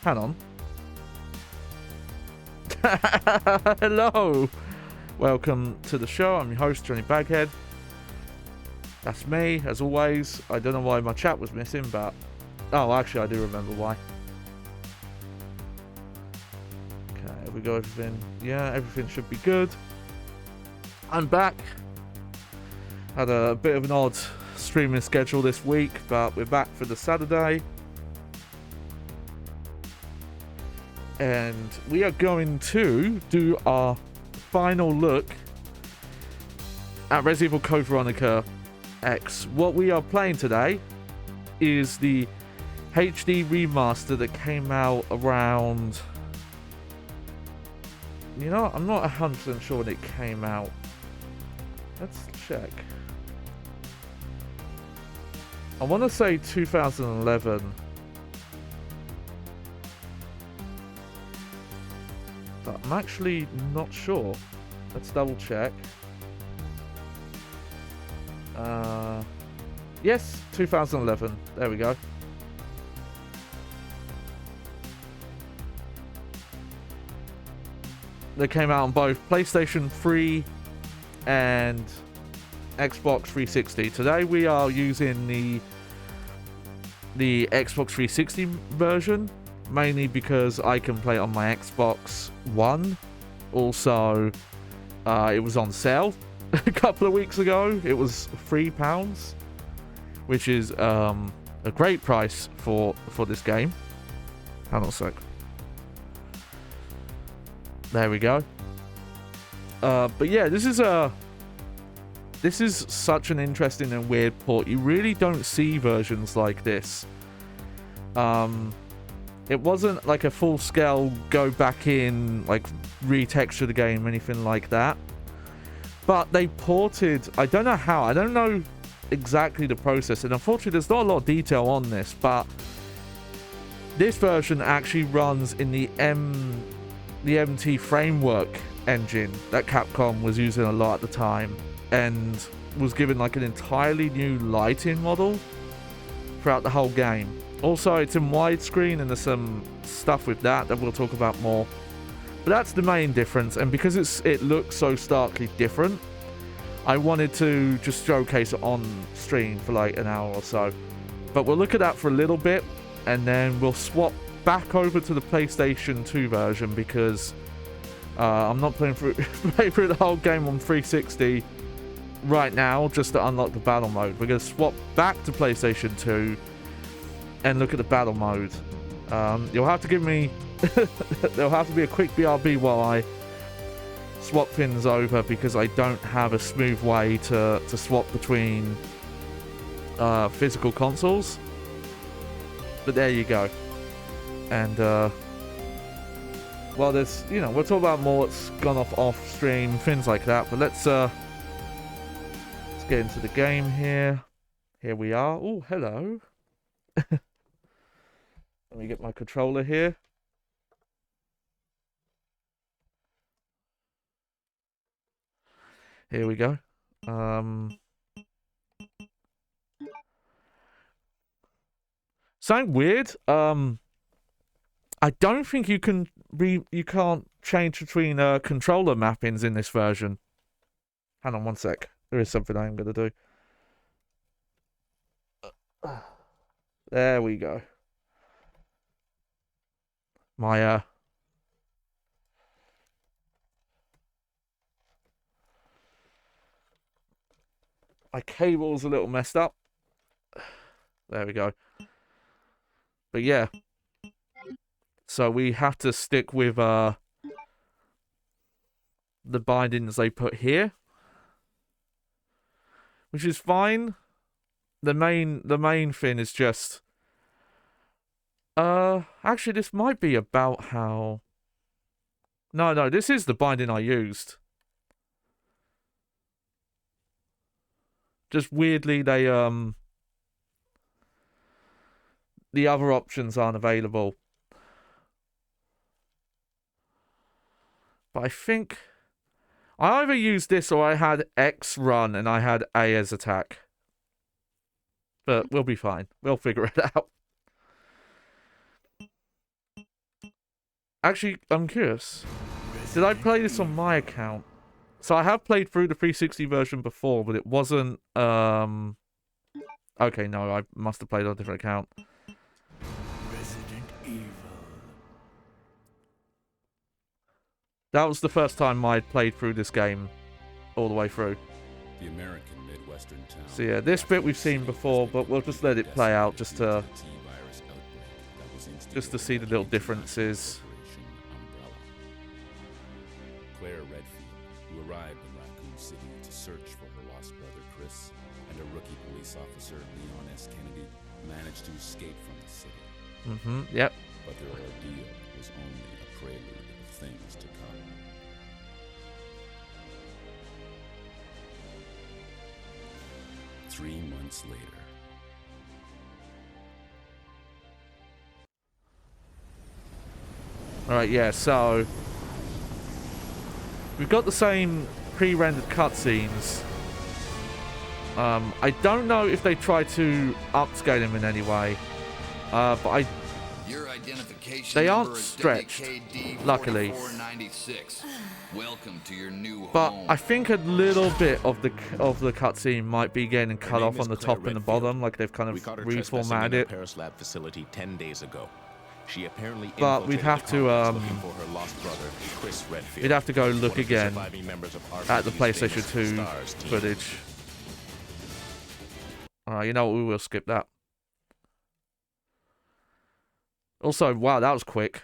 Hang on. Hello. Welcome to the show. I'm your host, Johnny Baghead. That's me, as always. I don't know why my chat was missing, but... Oh, actually, I do remember why. Okay, here we go, everything. Yeah, everything should be good. I'm back. Had a bit of an odd streaming schedule this week, but we're back for the Saturday. And we are going to do our final look at Resident Evil Code Veronica X. What we are playing today is the HD remaster that came out around... You know, I'm not 100% sure when it came out. Let's check. I want to say 2011. But I'm actually not sure. Let's double check. Yes, 2011. There we go. They came out on both PlayStation 3 and Xbox 360. Today we are using the Xbox 360 version. Mainly because I can play it on my Xbox One. Also, it was on sale a couple of weeks ago. It was £3, which is a great price for this game. Hang on a sec. There we go. But yeah, this is such an interesting and weird port. You really don't see versions like this. It wasn't like a full-scale go back in, like retexture the game, anything like that. But they ported, I don't know how, I don't know exactly the process, and unfortunately there's not a lot of detail on this, but this version actually runs in the MT framework engine that Capcom was using a lot at the time, and was given like an entirely new lighting model throughout the whole game. Also, it's in widescreen, and there's some stuff with that we'll talk about more. But that's the main difference, and because it looks so starkly different, I wanted to just showcase it on stream for like an hour or so. But we'll look at that for a little bit, and then we'll swap back over to the PlayStation 2 version, because I'm not playing through the whole game on 360 right now, just to unlock the battle mode. We're going to swap back to PlayStation 2 and look at the battle mode. You'll have to give me... There'll have to be a quick BRB while I swap things over, because I don't have a smooth way to swap between physical consoles. But there you go. And, well, there's... You know, we'll talk about more what's gone off stream, things like that. But let's get into the game here. Here we are. Oh, hello. Let me get my controller here. Here we go. Something weird. I don't think you can't change between controller mappings in this version. Hang on one sec. There is something I am gonna do. There we go. My cable's a little messed up. There we go. But yeah. So we have to stick with the bindings they put here, which is fine. The main thing is just actually this might be about how... No, this is the binding I used. Just weirdly they the other options aren't available. But I think I either used this or I had X run and I had A as attack. But we'll be fine. We'll figure it out. Actually, I'm curious. Did I play this on my account? So I have played through the 360 version before, but it wasn't, okay, no, I must have played on a different account. Resident Evil. That was the first time I'd played through this game all the way through. The American Midwestern town. So yeah, this bit we've seen before, but we'll just let it play out just to see the little differences. Claire Redfield, who arrived in Raccoon City to search for her lost brother Chris, and a rookie police officer, Leon S. Kennedy, managed to escape from the city. Yep. But their ordeal was only a prelude of things to come. Three months later. Alright, yeah, so we've got the same pre-rendered cutscenes. I don't know if they try to upscale them in any way, but they aren't stretched, luckily. Welcome to your new but home. I think a little bit of the cutscene might be getting cut off on the top and the bottom, like they've kind of reformatted it. Paris lab facility 10 days ago. She apparently But we'd have to looking for her lost brother, Chris Redfield. we'd have to go look One of the again surviving members of at the RPD's PlayStation famous 2 Stars team. footage. Alright, you know what, we will skip that. Also, wow, that was quick.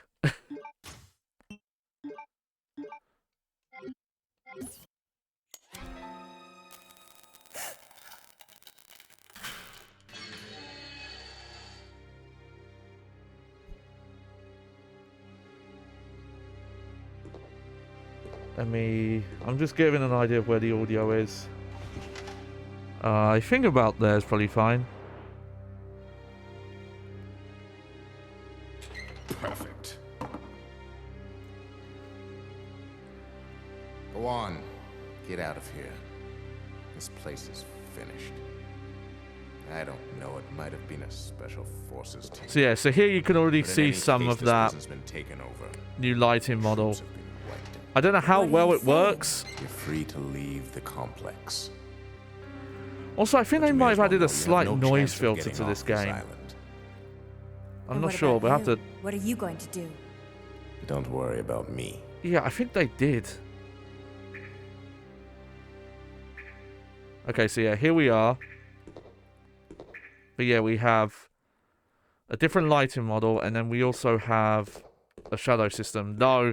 I'm just giving an idea of where the audio is. I think about there is probably fine. Perfect. Go on. Get out of here. This place is finished. I don't know, it might have been a special forces team. So yeah, so here you can already But in see any some case, of this that prison's been taken over. new lighting model. Troops have been wiped out. I don't know how What are well you it saying? works. You're free to leave the complex. Also, I think But they you might may have as well added know a you have slight no noise chance of filter getting to this off game. island. I'm And not what sure, about but I have you? to... What are you going to do? Don't worry about me. Yeah, I think they did. Okay, so yeah, here we are. But yeah, we have a different lighting model, and then we also have a shadow system. Though,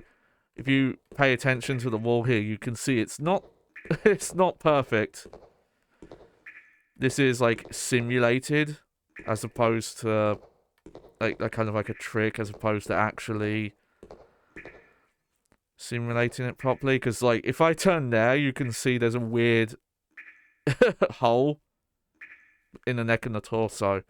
if you pay attention to the wall here, you can see it's not it's not perfect. This is like simulated, as opposed to like kind of like a trick, as opposed to actually simulating it properly. Because like if I turn there, you can see there's a weird hole in the neck and the torso.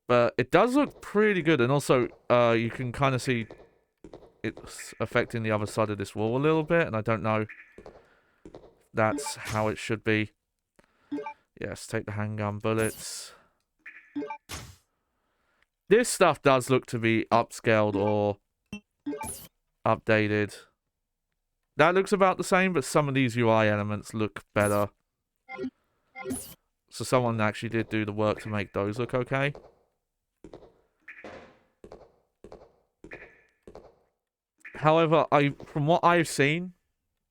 But it does look pretty good, and also you can kind of see it's affecting the other side of this wall a little bit, and I don't know if that's how it should be. Yes, take the handgun bullets. This stuff does look to be upscaled or updated. That looks about the same, but some of these UI elements look better. So someone actually did do the work to make those look okay. However, from what I've seen,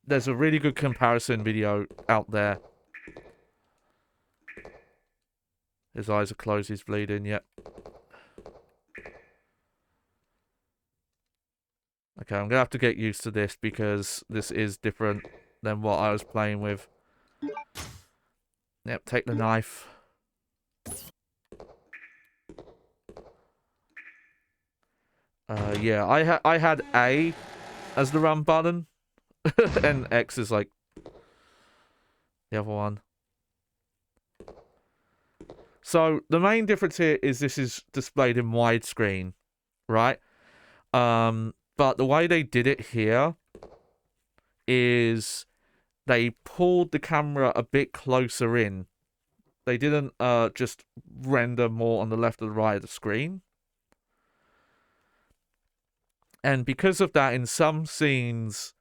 there's a really good comparison video out there. His eyes are closed, he's bleeding, yep. Okay, I'm gonna have to get used to this because this is different than what I was playing with. Yep, take the knife. Yeah, I had A as the run button, and X is like the other one. So the main difference here is this is displayed in widescreen, right? But the way they did it here is they pulled the camera a bit closer in. They didn't just render more on the left or the right of the screen. And because of that, in some scenes,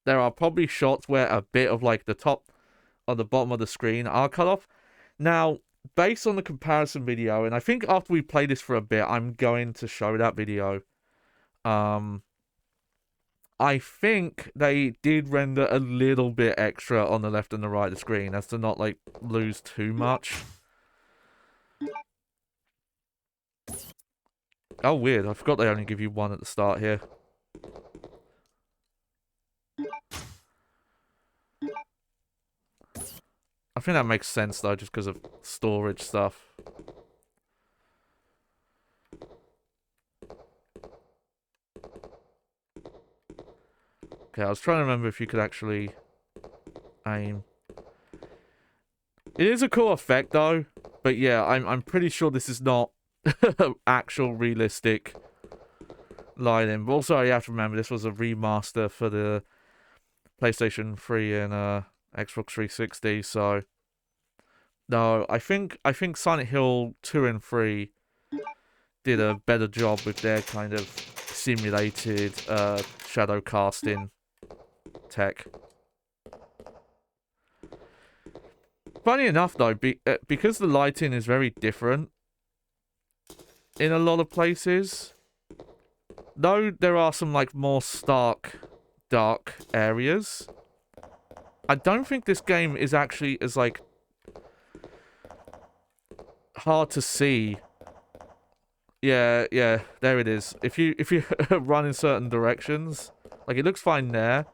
there are probably shots where a bit of like the top or the bottom of the screen are cut off. Now, based on the comparison video, and I think after we play this for a bit, I'm going to show that video. I think they did render a little bit extra on the left and the right of the screen as to not like lose too much. Oh, weird. I forgot they only give you one at the start here. I think that makes sense, though, just because of storage stuff. Okay, I was trying to remember if you could actually aim. It is a cool effect, though. But yeah, I'm pretty sure this is not actual realistic lighting. But also, you have to remember this was a remaster for the PlayStation 3 and Xbox 360. So no, I think Silent Hill 2 and 3 did a better job with their kind of simulated shadow casting tech. Funny enough, though, because the lighting is very different in a lot of places, though there are some like more stark, dark areas, I don't think this game is actually as like hard to see. Yeah, there it is. If you run in certain directions, like it looks fine there,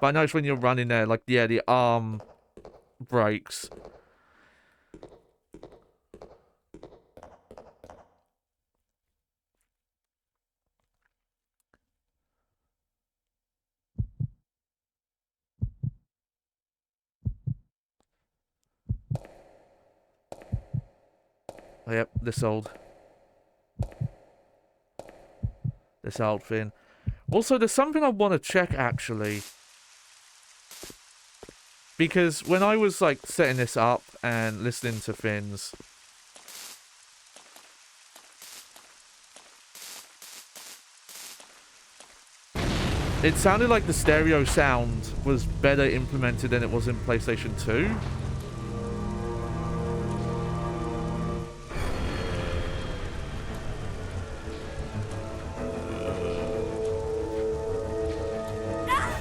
but I notice when you're running there, like yeah, the arm breaks. Oh, yep, this old thing. Also, there's something I want to check, actually. Because when I was, like, setting this up and listening to things, it sounded like the stereo sound was better implemented than it was in PlayStation 2.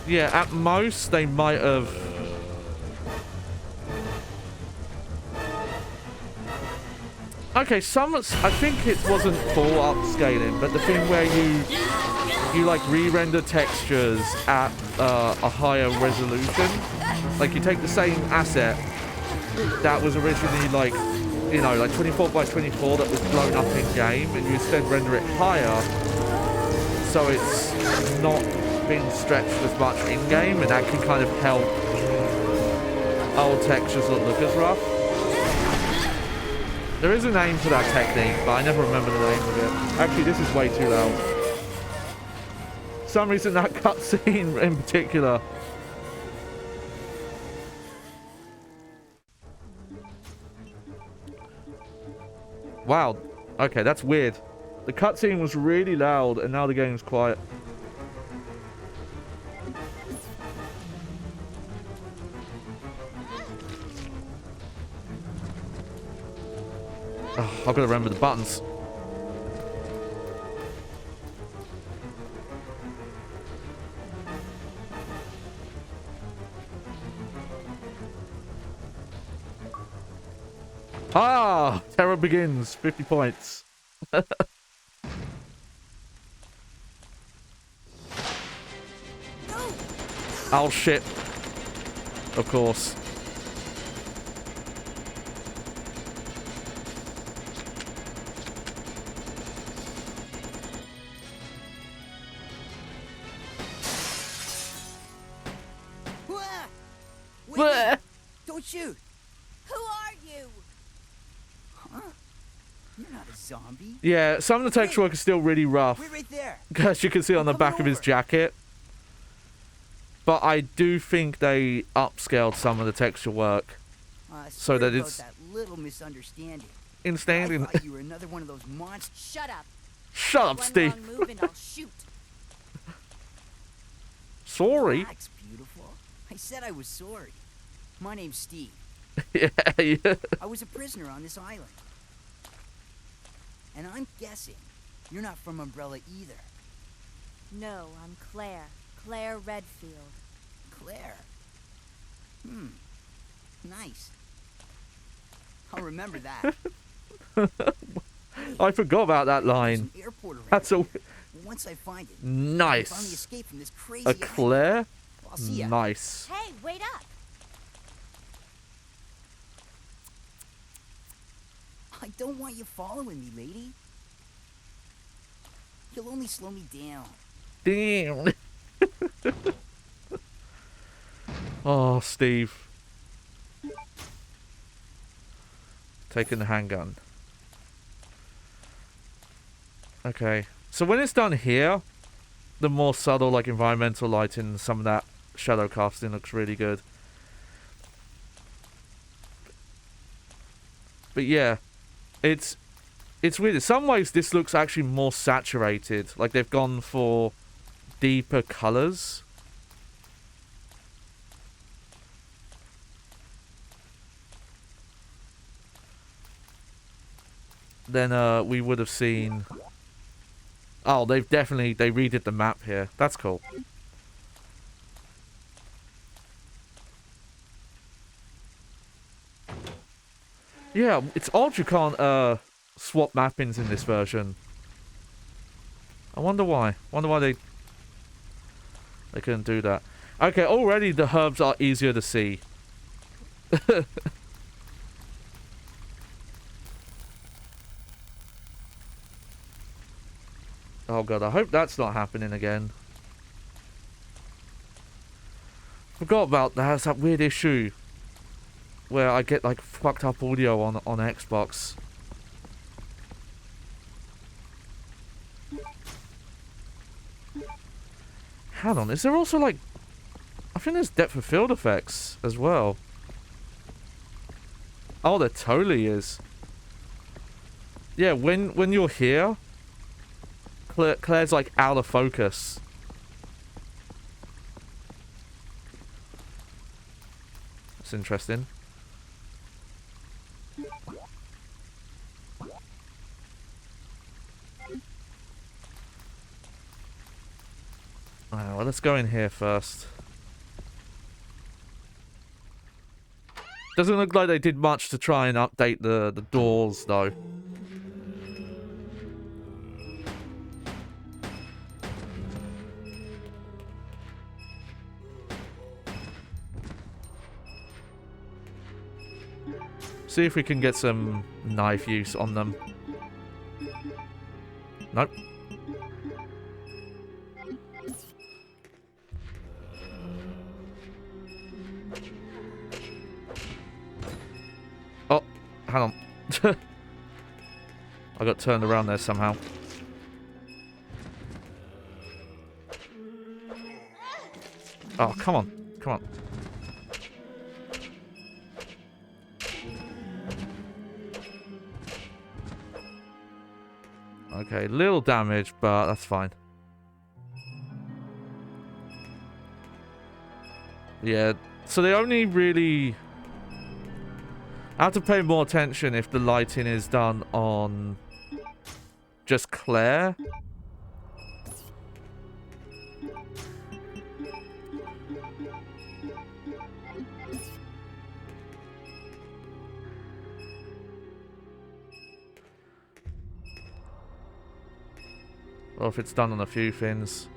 Yeah, at most, they might have... Okay, I think it wasn't full upscaling, but the thing where you like re-render textures at a higher resolution. Like, you take the same asset that was originally, like, you know, like 24 by 24 that was blown up in-game, and you instead render it higher, so it's not being stretched as much in-game, and that can kind of help old textures not look as rough. There is a name for that technique, but I never remember the name of it. Actually, this is way too loud. For some reason, that cutscene in particular. Wow. Okay, that's weird. The cutscene was really loud, and now the game's quiet. Oh, I've got to remember the buttons. Ah! Terror begins. 50 points. Oh, shit. Of course. Wait, don't shoot. Who are you? Huh? You're not a zombie. Yeah, some of the texture work is still really rough. Wait right there. As you can see on the back of his jacket. But I do think they upscaled some of the texture work. So that it's that little misunderstanding. instantly. I thought you were another one of those monsters. Shut up. Shut up, One Steve. wrong move and I'll shoot. Sorry. Relax, beautiful. I said I was sorry. My name's Steve. Yeah, yeah. I was a prisoner on this island. And I'm guessing you're not from Umbrella either. No, I'm Claire. Claire Redfield. Claire. Nice. I'll remember that. I forgot about that There's line. an airport around That's a here. Once I find it, I'll finally nice. escape from this crazy A island. Claire? I'll see ya. Nice. Hey, wait up! I don't want you following me, lady. You'll only slow me down. Damn. Oh, Steve. Taking the handgun. Okay. So when it's done here, the more subtle, like, environmental lighting, some of that shadow casting looks really good. But yeah, it's weird. In some ways, this looks actually more saturated. Like, they've gone for deeper colors. Then we would have seen. Oh, they redid the map here. That's cool. Yeah, it's odd you can't swap mappings in this version. I wonder why. Wonder why they couldn't do that. Okay, already the herbs are easier to see. Oh god, I hope that's not happening again. Forgot about that. That's that weird issue where I get like fucked up audio on Xbox. Hang on, is there also like, I think there's depth of field effects as well. Oh, there totally is. Yeah, when you're here, Claire's like out of focus. That's interesting. Well, let's go in here first. Doesn't look like they did much to try and update the doors, though. See if we can get some knife use on them. Nope. Oh, hang on. I got turned around there somehow. Oh, come on. Come on. Okay, little damage, but that's fine. Yeah, so they only really... I have to pay more attention if the lighting is done on just Claire. Or if it's done on a few things.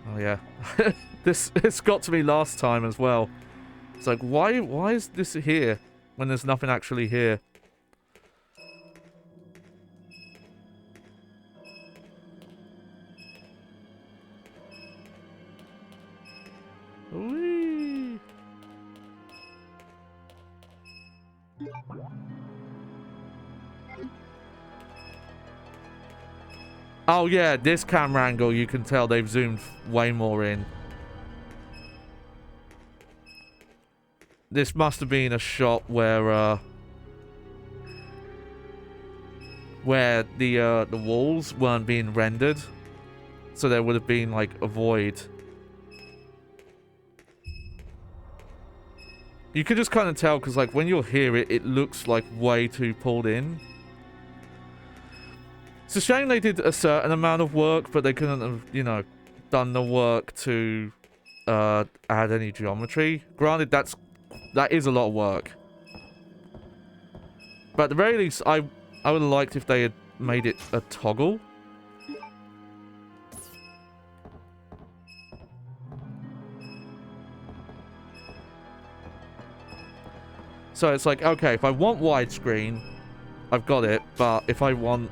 Oh yeah. This got to me last time as well. It's like, why is this here when there's nothing actually here? Whee! Oh yeah, this camera angle, you can tell they've zoomed way more in. This must have been a shot where the walls weren't being rendered. So there would have been like a void. You could just kind of tell because like when you'll hear it, it looks like way too pulled in. It's a shame they did a certain amount of work, but they couldn't have, you know, done the work to add any geometry. Granted, that is a lot of work. But at the very least, I would have liked if they had made it a toggle. So it's like, okay, if I want widescreen, I've got it, but if I want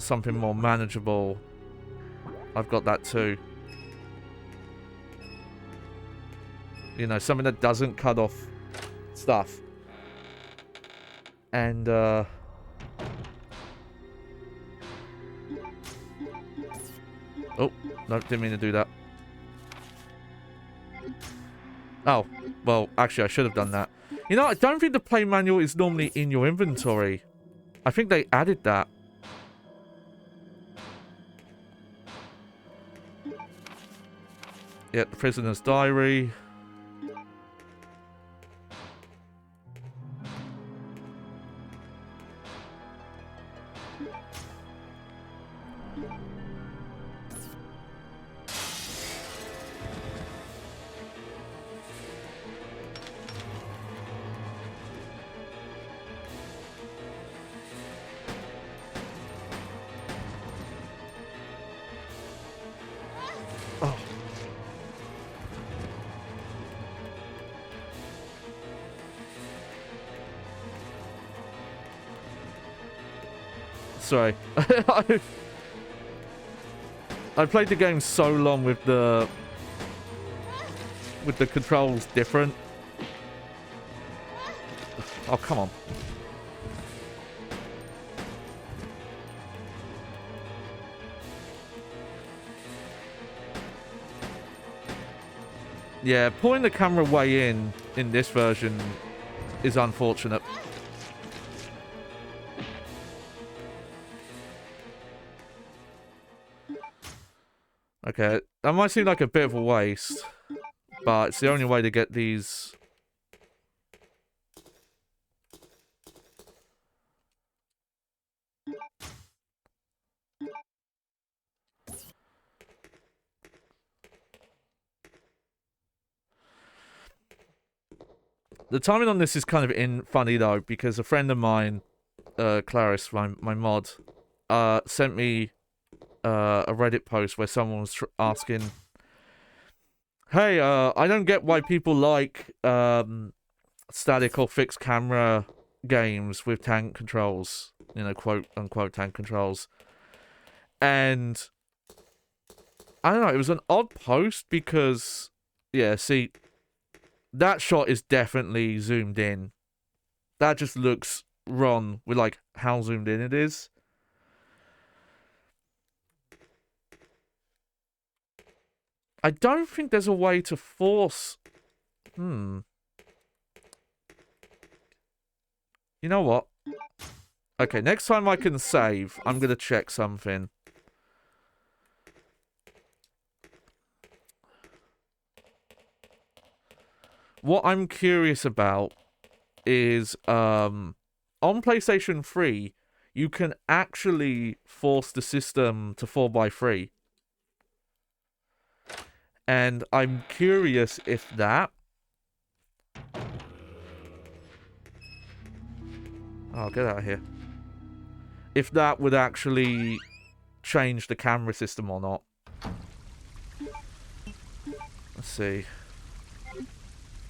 something more manageable, I've got that too. You know, something that doesn't cut off stuff. And, oh, no, didn't mean to do that. Oh, well, actually, I should have done that. You know, I don't think the play manual is normally in your inventory. I think they added that. Yeah, the prisoner's diary. Sorry. I played the game so long with the controls different. Oh, come on. Yeah, pulling the camera way in this version is unfortunate. Okay, that might seem like a bit of a waste, but it's the only way to get these. The timing on this is kind of funny though, because a friend of mine, Clarice, my mod, sent me a Reddit post where someone was asking, hey, I don't get why people like static or fixed camera games with tank controls, you know, quote unquote tank controls. And I don't know, it was an odd post because, yeah, see, that shot is definitely zoomed in. That just looks wrong with like how zoomed in it is. I don't think there's a way to force... You know what? Okay, next time I can save, I'm going to check something. What I'm curious about is, on PlayStation 3, you can actually force the system to 4:3. And I'm curious if that... Oh, get out of here. If that would actually change the camera system or not. Let's see.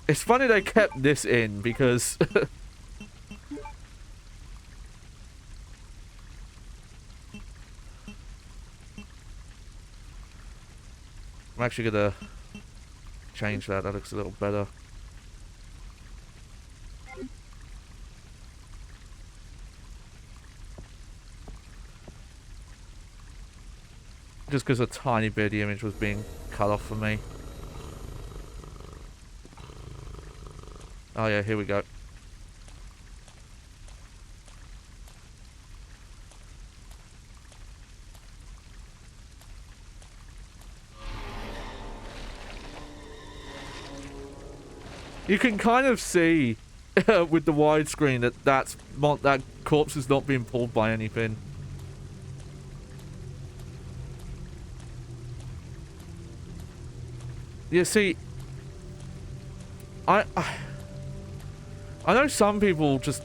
It's funny they kept this in because... I'm actually gonna change that. That looks a little better. Just because a tiny bit of the image was being cut off for me. Oh yeah, here we go. You can kind of see with the widescreen that that corpse is not being pulled by anything. You see, I know some people just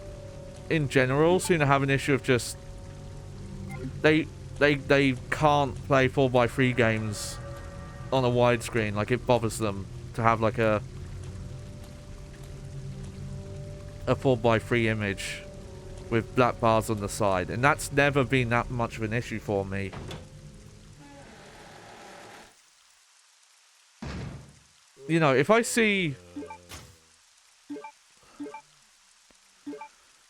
in general seem to have an issue of just they can't play 4x3 games on a widescreen. Like, it bothers them to have like a 4x3 image with black bars on the side, and that's never been that much of an issue for me. You know, if I see,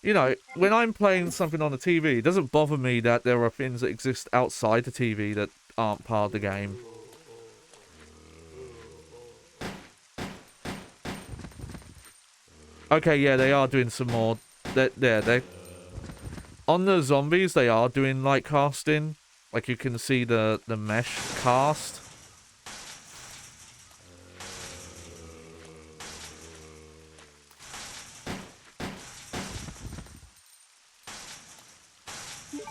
you know, when I'm playing something on the TV, it doesn't bother me that there are things that exist outside the TV that aren't part of the game. Okay, yeah, they are doing some more. They on the zombies, they are doing light casting. Like, you can see the mesh cast.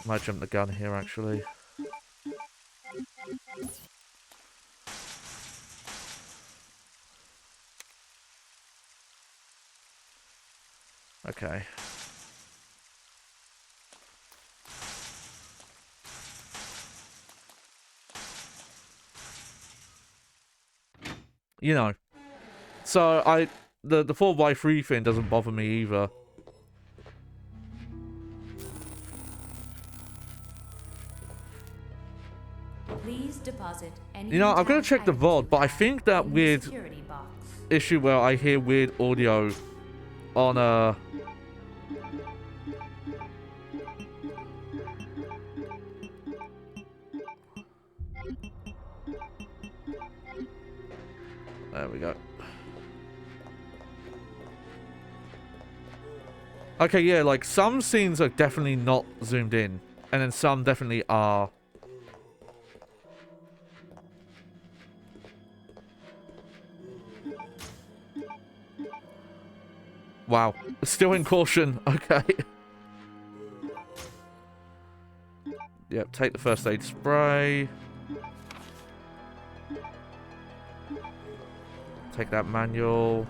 Might jump the gun here, actually. Okay. You know. So, the 4x3 thing doesn't bother me either. Please deposit any. You know, I'm gonna check the VOD, but I think that weird issue where I hear weird audio on there we go. Okay, yeah, like, some scenes are definitely not zoomed in, and then some definitely are. Wow. Still in caution. Okay. Yep, take the first aid spray. Take that manual.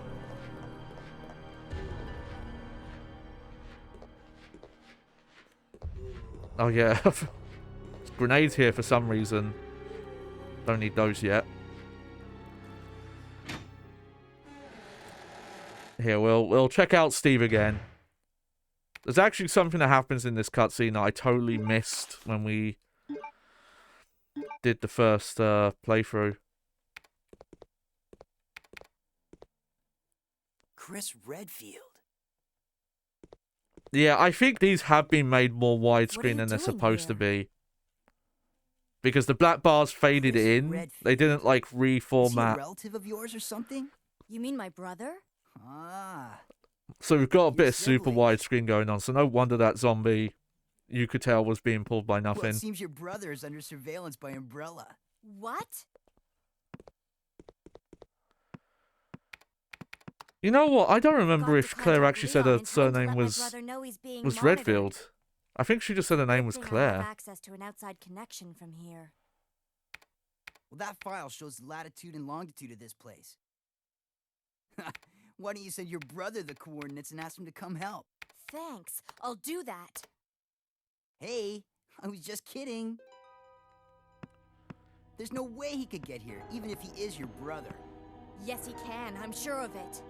Oh yeah. Grenades here for some reason. Don't need those yet. Here, we'll check out Steve again. There's actually something that happens in this cutscene that I totally missed when we did the first playthrough. Chris Redfield. Yeah, I think these have been made more What are widescreen you than they're doing supposed to here? be. Because the black bars faded Chris in. Redfield. They didn't, like, Is he a reformat. relative of yours or something? You mean my brother? Ah, So we've got a bit Your of super siblings. widescreen going on. So no wonder that zombie, you could tell, was being pulled by well, nothing. it seems your brother is under surveillance by Umbrella. What? You know what? I don't remember Got if to Claire contact actually said Leon her in time to surname let my was brother know he's being monitored. Redfield. I think she just said her name Good was thing I have Claire. access to an outside connection from here. Well, that file shows the latitude and longitude of this place. Why don't you send your brother the coordinates and ask him to come help? Thanks. I'll do that. Hey, I was just kidding. There's no way he could get here, even if he is your brother. Yes, he can. I'm sure of it.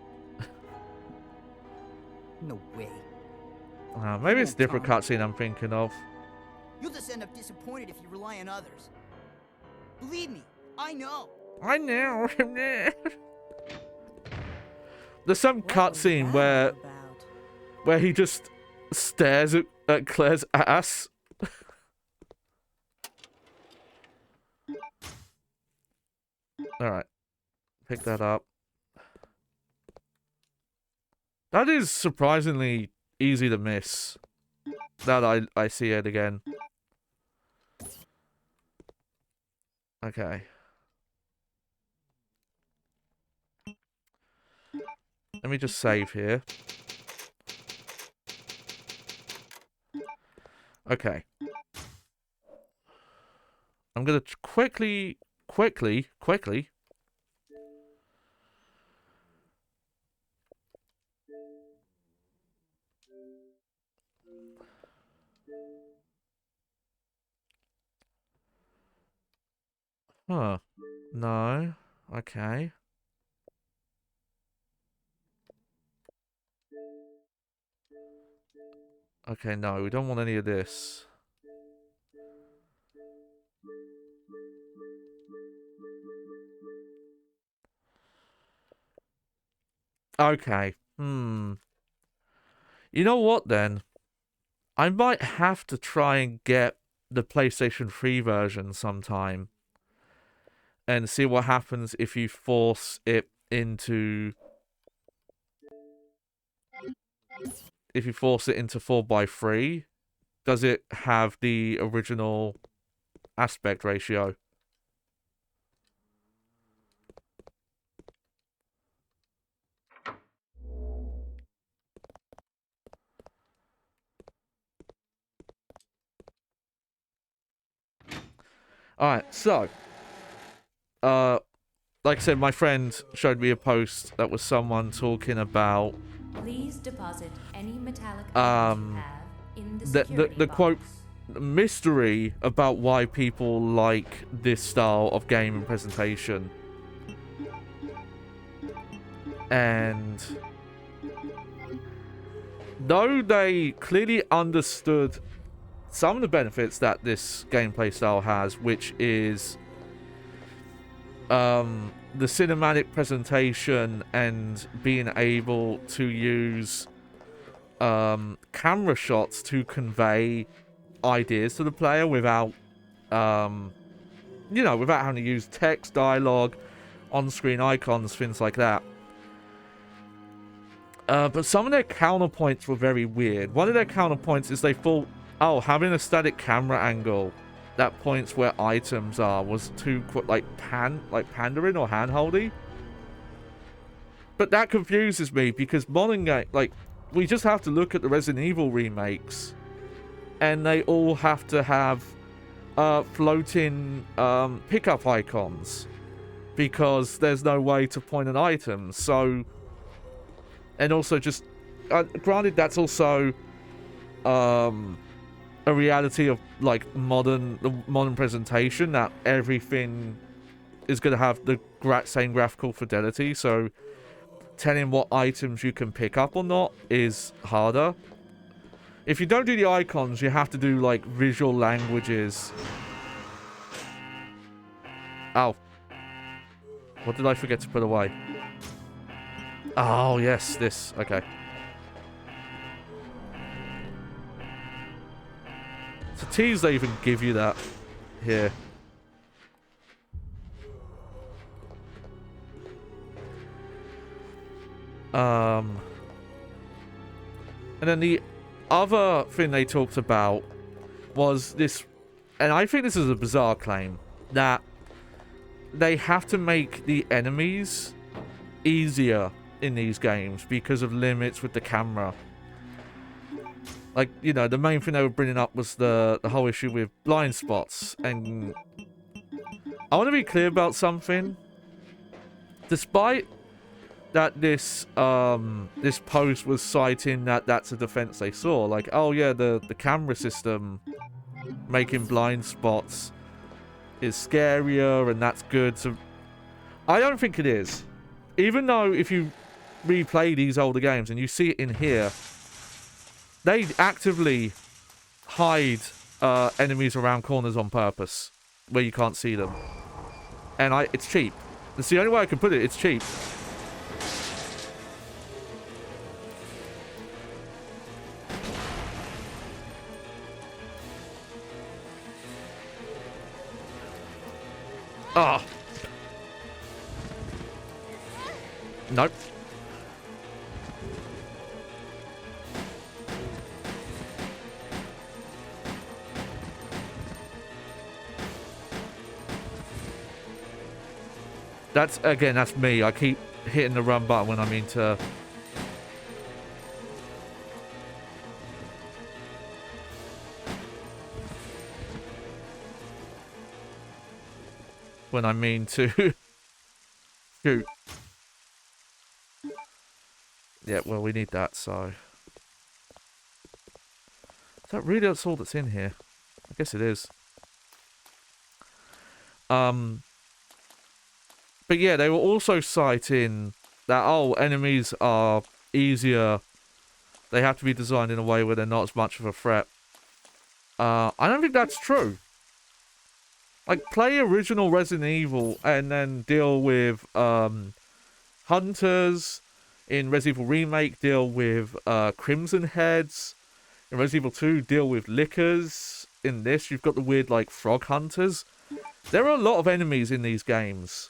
No way. Maybe it's a different cutscene I'm thinking of. You'll just end up disappointed if you rely on others. Believe me, I know. I know. There's some What was cutscene that where all about? where he just stares at Claire's ass. Alright. Pick that up. That is surprisingly easy to miss. Now that I see it again. Okay. Let me just save here. Okay. I'm gonna quickly. Huh. No. Okay. Okay, no, we don't want any of this. Okay. You know what then? I might have to try and get the PlayStation 3 version sometime and see what happens if you force it into 4:3. Does it have the original aspect ratio? Alright, so like I said, my friend showed me a post that was someone talking about Please deposit any metallic items you have in the security the quote box. mystery about why people like this style of game and presentation. And though they clearly understood some of the benefits that this gameplay style has, which is the cinematic presentation and being able to use camera shots to convey ideas to the player without without having to use text, dialogue, on-screen icons, things like that. But some of their counterpoints were very weird. One of their counterpoints is they thought, oh, having a static camera angle that points where items are was too pandering or handholdy. But that confuses me because modern game, we just have to look at the Resident Evil remakes, and they all have to have floating pickup icons because there's no way to point an item. So, and also just granted, that's also a reality of the modern presentation, that everything is going to have the same graphical fidelity, so telling what items you can pick up or not is harder. If you don't do the icons, you have to do visual languages. Oh, what did I forget to put away? Oh yes, this. Okay. It's a tease they even give you that here. And then the other thing they talked about was this, and I think this is a bizarre claim, that they have to make the enemies easier in these games because of limits with the camera. The main thing they were bringing up was the whole issue with blind spots. And I want to be clear about something. Despite that this post was citing that that's a defense they saw, oh yeah, the camera system making blind spots is scarier and that's good. So I don't think it is. Even though if you replay these older games and you see it in here, they actively hide enemies around corners on purpose where you can't see them. And it's cheap. That's the only way I can put it. It's cheap. Ah. Nope. That's me. I keep hitting the run button when I mean to when I mean to shoot. Yeah, well, we need that, so... Is that really that's all that's in here? I guess it is. But yeah, they were also citing that, oh, enemies are easier. They have to be designed in a way where they're not as much of a threat. I don't think that's true. Like, play original Resident Evil and then deal with hunters. In Resident Evil Remake, deal with Crimson Heads. In Resident Evil 2, deal with Lickers. In this, you've got the weird, like, frog hunters. There are a lot of enemies in these games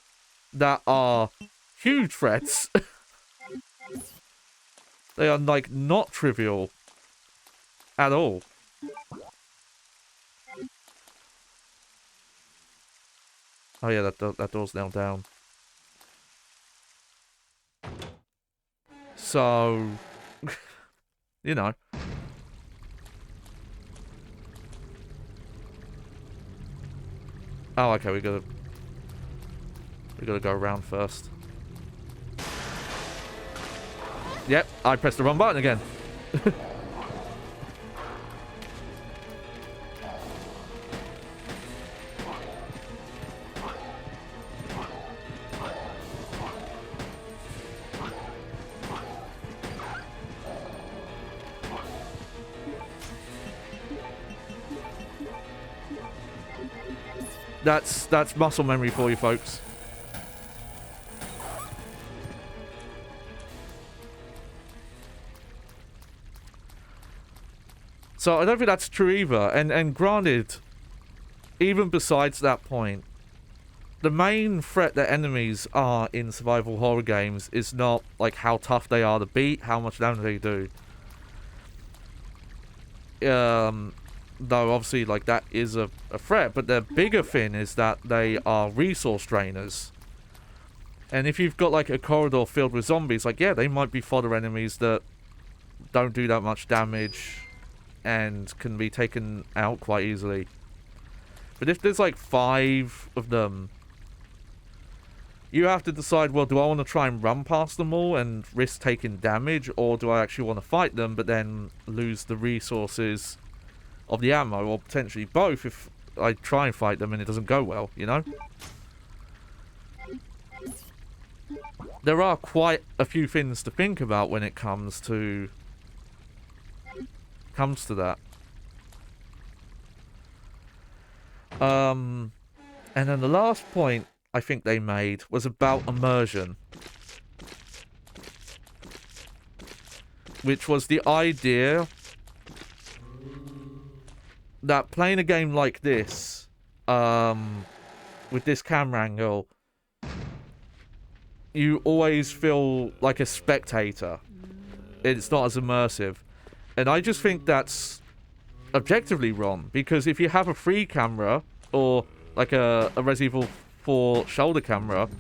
that are huge threats. They are, like, not trivial at all. Oh yeah, that door's now down. So, you know. Oh, okay, we gotta go around first. Yep, I pressed the wrong button again. That's muscle memory for you folks. So I don't think that's true either. And granted, even besides that point, the main threat that enemies are in survival horror games is not like how tough they are to beat, how much damage they do. Though obviously like that is a threat, but the bigger thing is that they are resource drainers. And if you've got like a corridor filled with zombies, like yeah, they might be fodder enemies that don't do that much damage and can be taken out quite easily. But if there's like 5 of them, you have to decide, well, do I want to try and run past them all and risk taking damage, or do I actually want to fight them but then lose the resources of the ammo, or potentially both if I try and fight them and it doesn't go well, you know? There are quite a few things to think about when it comes to that. And then the last point I think they made was about immersion, which was the idea that playing a game like this, with this camera angle, you always feel like a spectator. It's not as immersive. And I just think that's objectively wrong, because if you have a free camera, or like a Resident Evil 4 shoulder camera,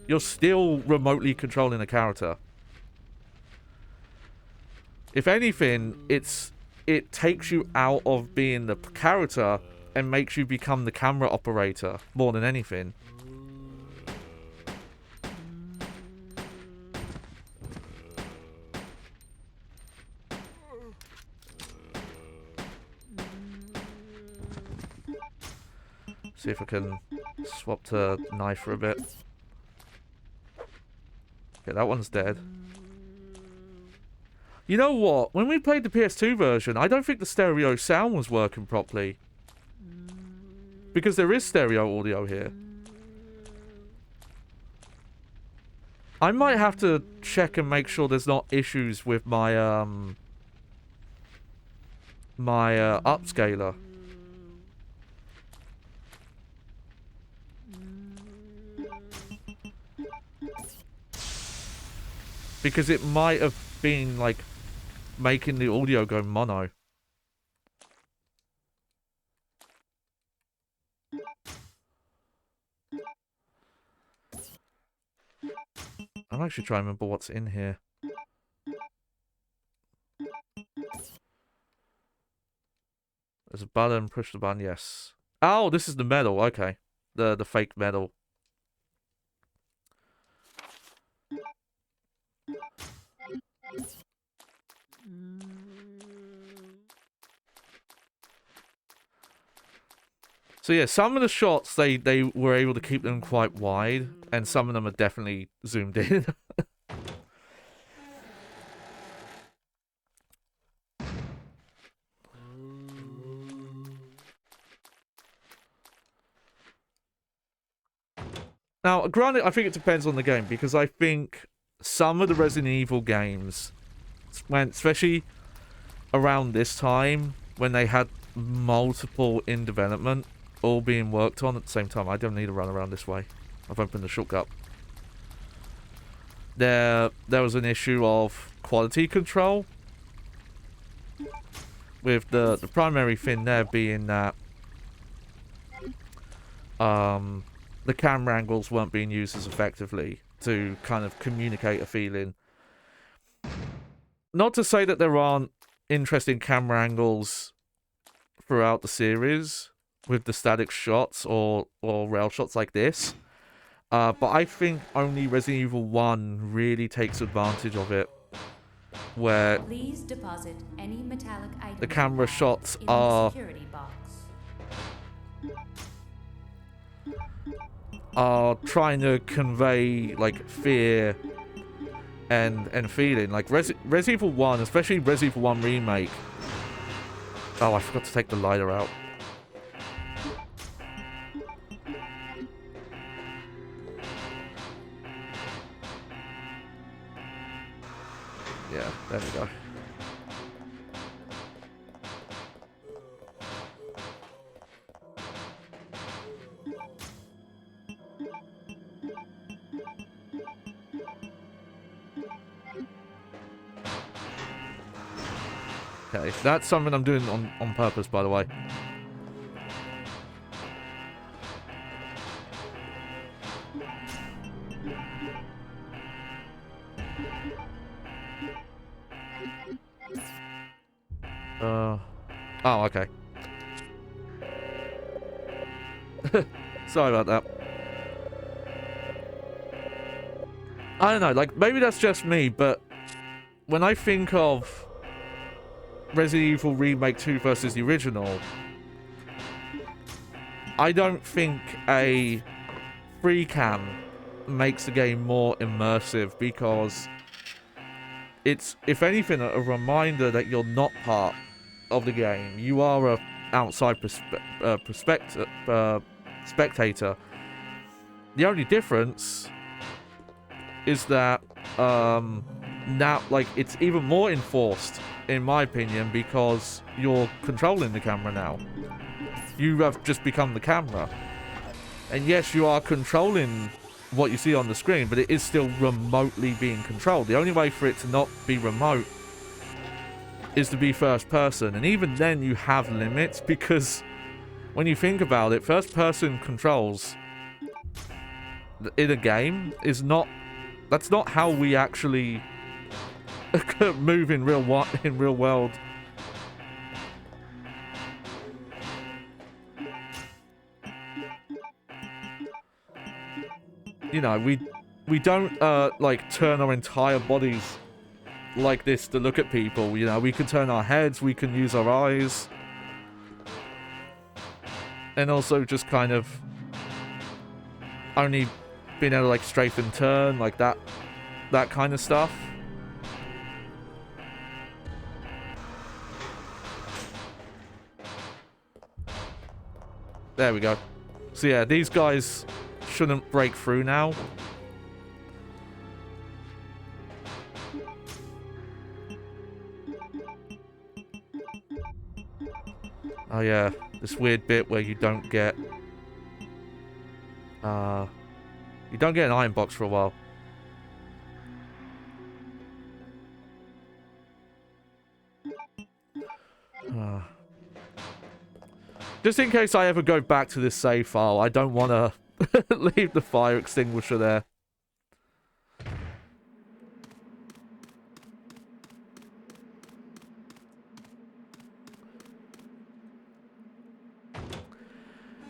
you're still remotely controlling a character. If anything, it takes you out of being the character and makes you become the camera operator more than anything. See if I can swap to knife for a bit. Okay, that one's dead. You know what? When we played the PS2 version, I don't think the stereo sound was working properly. Because there is stereo audio here. I might have to check and make sure there's not issues with my, upscaler. Because it might have been, like, making the audio go mono. I'm actually trying to remember what's in here. There's a button, push the button, yes. Oh, this is the medal, okay. the fake metal. So yeah, some of the shots they were able to keep them quite wide, and some of them are definitely zoomed in. Now, granted, I think it depends on the game, because I think some of the Resident Evil games, especially around this time, when they had multiple in development, all being worked on at the same time. I don't need to run around this way. I've opened the shortcut. There was an issue of quality control, with the primary thing there being that the camera angles weren't being used as effectively to kind of communicate a feeling. Not to say that there aren't interesting camera angles throughout the series with the static shots or rail shots like this, but I think only Resident Evil 1 really takes advantage of it, where Please deposit any metallic items the camera you have shots in are the security box. trying to convey like fear and feeling. Like Resident Evil 1, especially Resident Evil 1 Remake. Oh, I forgot to take the lighter out. Yeah, there we go. Okay, that's something I'm doing on purpose, by the way. Oh, okay. Sorry about that. I don't know, like, maybe that's just me, but when I think of Resident Evil Remake 2 versus the original, I don't think a free cam makes the game more immersive, because it's, if anything, a reminder that you're not part of the game. You are a outside spectator. The only difference is that now, like, it's even more enforced, in my opinion, because you're controlling the camera now. You have just become the camera. And yes, you are controlling what you see on the screen, but it is still remotely being controlled. The only way for it to not be remote is to be first person. And even then you have limits, because when you think about it, first person controls in a game is not... That's not how we actually move in real world. You know, we don't like turn our entire bodies like this to look at people. You know, we can turn our heads, we can use our eyes, and also just kind of only being able to like strafe and turn, like that kind of stuff. There we go. So yeah, these guys shouldn't break through now. Oh yeah, this weird bit where you don't get an iron box for a while. Just in case I ever go back to this save file, I don't want to leave the fire extinguisher there.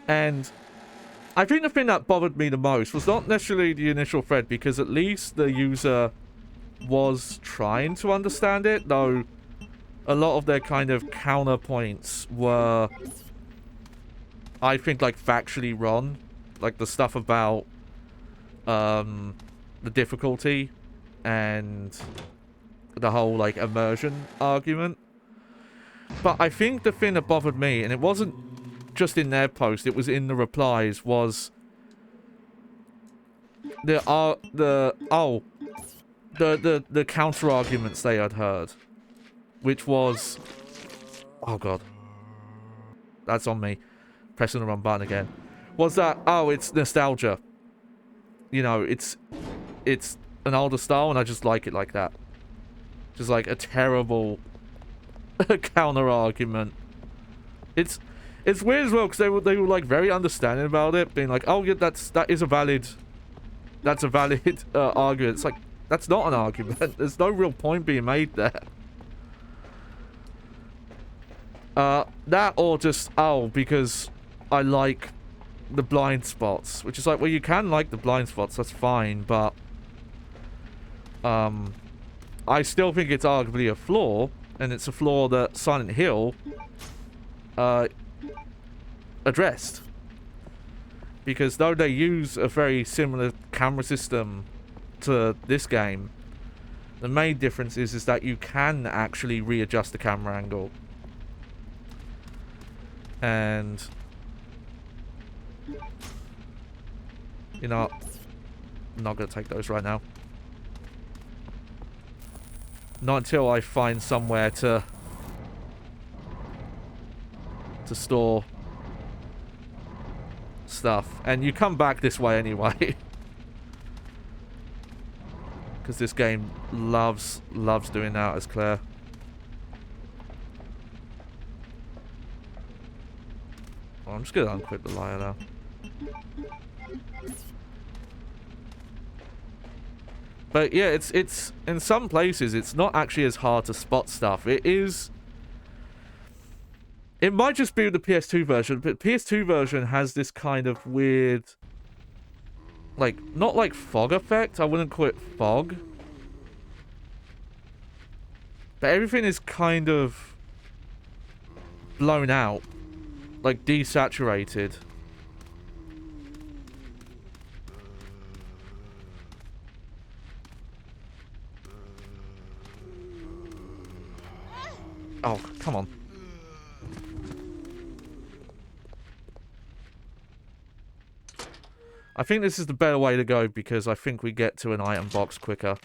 And I think the thing that bothered me the most was not necessarily the initial thread, because at least the user was trying to understand it, though a lot of their kind of counterpoints were, I think, like, factually wrong. Like, the stuff about the difficulty and the whole, like, immersion argument. But I think the thing that bothered me, and it wasn't just in their post, it was in the replies, was the counter arguments they had heard, which was, oh god, that's on me pressing the wrong button again, was that, oh, it's nostalgia, you know, it's an older style and I just like it like that. Just like a terrible counter argument. It's weird as well, because they were like very understanding about it, being like, oh yeah, that is a valid argument. It's like, that's not an argument. There's no real point being made there. That, or just, oh, because I like the blind spots, which is like, well, you can like the blind spots, that's fine, but I still think it's arguably a flaw, and it's a flaw that Silent Hill addressed. Because though they use a very similar camera system to this game, the main difference is that you can actually readjust the camera angle. And you know, I'm not going to take those right now. Not until I find somewhere to store stuff. And you come back this way anyway. Because this game loves doing that, as Claire. Well, I'm just going to unequip the liar now. But yeah, it's in some places it's not actually as hard to spot stuff. It is. It might just be the PS2 version, but PS2 version has this kind of weird, like, not like fog effect. I wouldn't call it fog, but everything is kind of blown out, like desaturated. Oh, come on. I think this is the better way to go, because I think we get to an item box quicker.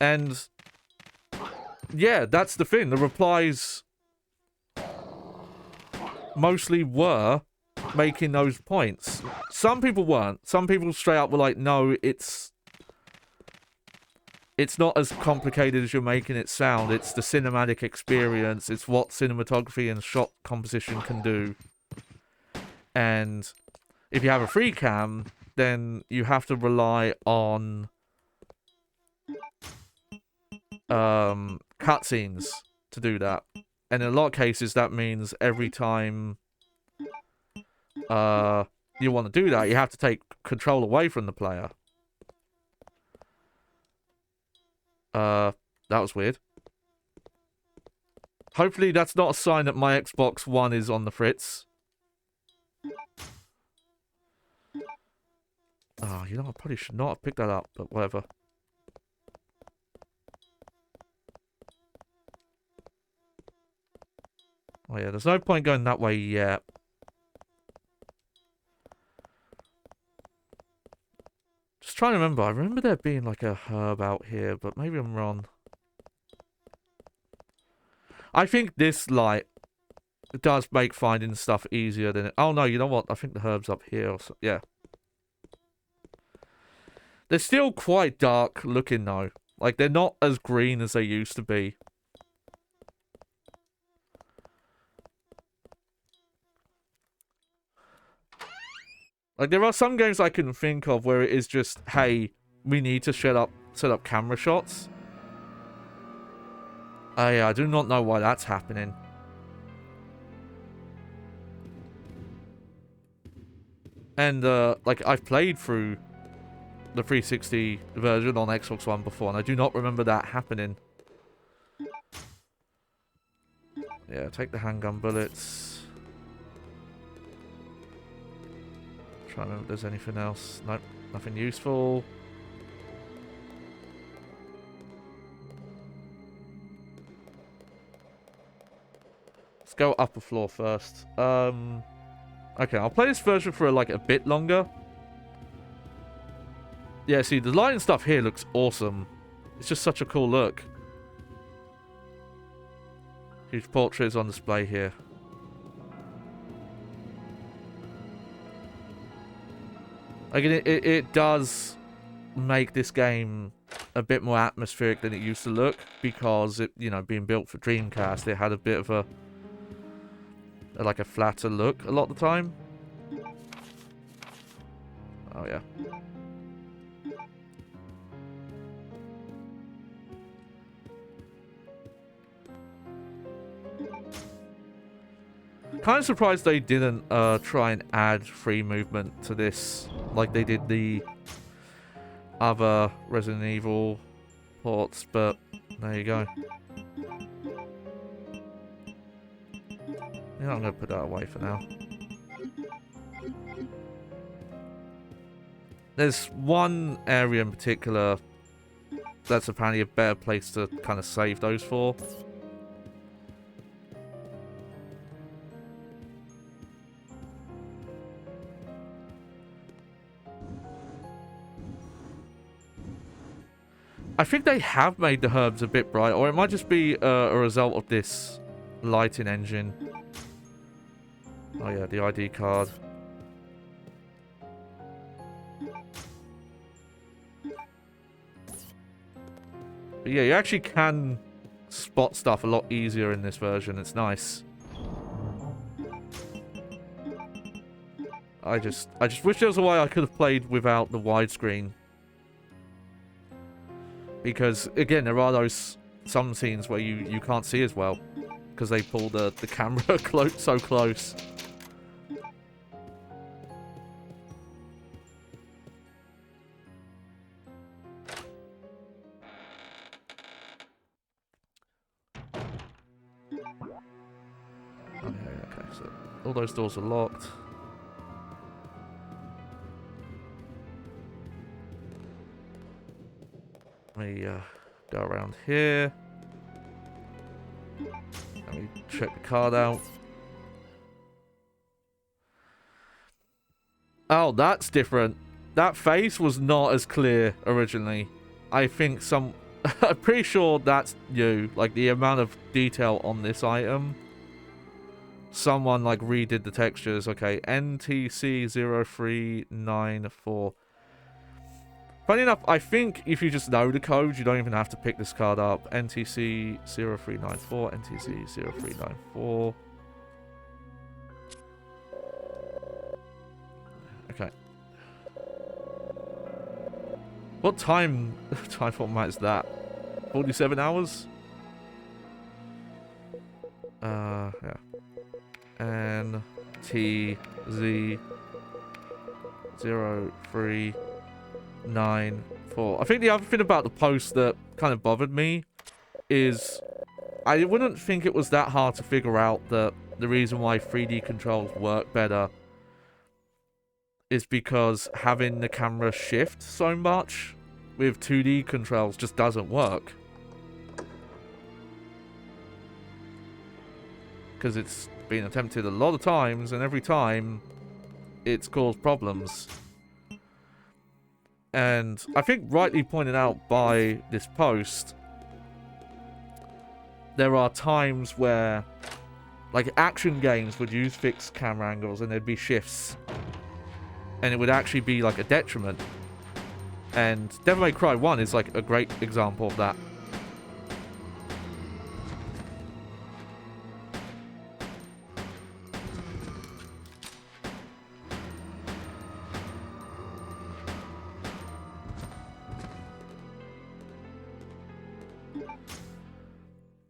And yeah, that's the thing. The replies mostly were making those points. Some people weren't. Some people straight up were like, no, it's not as complicated as you're making it sound. It's the cinematic experience. It's what cinematography and shot composition can do. And if you have a free cam, then you have to rely on cutscenes to do that. And in a lot of cases, that means every time you want to do that, you have to take control away from the player. That was weird. Hopefully that's not a sign that my Xbox One is on the fritz. Oh, you know, I probably should not have picked that up, but whatever. Oh yeah, there's no point going that way yet. Just trying to remember. I remember there being like a herb out here, but maybe I'm wrong. I think this light does make finding stuff easier than it. Oh no, you know what? I think the herb's up here. Or so. Yeah. They're still quite dark looking though. Like, they're not as green as they used to be. Like, there are some games I can think of where it is just, hey, we need to set up camera shots. Yeah, I do not know why that's happening. And like I've played through the 360 version on Xbox One before, and I do not remember that happening. Yeah, take the handgun bullets. Try and remember if there's anything else. Nope, nothing useful. Let's go upper floor first. Okay, I'll play this version for like a bit longer. Yeah, see, the lighting stuff here looks awesome. It's just such a cool look. Huge portraits on display here. Again, it does make this game a bit more atmospheric than it used to look, because it, you know, being built for Dreamcast, it had a bit of a like a flatter look a lot of the time. Oh yeah. Kind of surprised they didn't try and add free movement to this like they did the other Resident Evil ports, but there you go. Yeah, I'm going to put that away for now. There's one area in particular that's apparently a better place to kind of save those for. I think they have made the herbs a bit bright, or it might just be a result of this lighting engine. Oh yeah, the ID card. But yeah, you actually can spot stuff a lot easier in this version. It's nice. I just wish there was a way I could have played without the widescreen. Because again, there are some scenes where you can't see as well because they pull the camera so close. Okay, so all those doors are locked. Let me go around here. Let me check the card out. Oh, that's different. That face was not as clear originally. I think I'm pretty sure that's you. Like, the amount of detail on this item. Someone, like, redid the textures. Okay, NTC0394. Funny enough, I think if you just know the code, you don't even have to pick this card up. NTC0394, NTC0394. Okay. What time format is that? 47 hours? Yeah. NTZ0394. I think the other thing about the post that kind of bothered me is I wouldn't think it was that hard to figure out that the reason why 3D controls work better is because having the camera shift so much with 2D controls just doesn't work. Because it's been attempted a lot of times, and every time it's caused problems. And I think rightly pointed out by this post, there are times where, like, action games would use fixed camera angles and there'd be shifts. And it would actually be, like, a detriment. And Devil May Cry 1 is, like, a great example of that.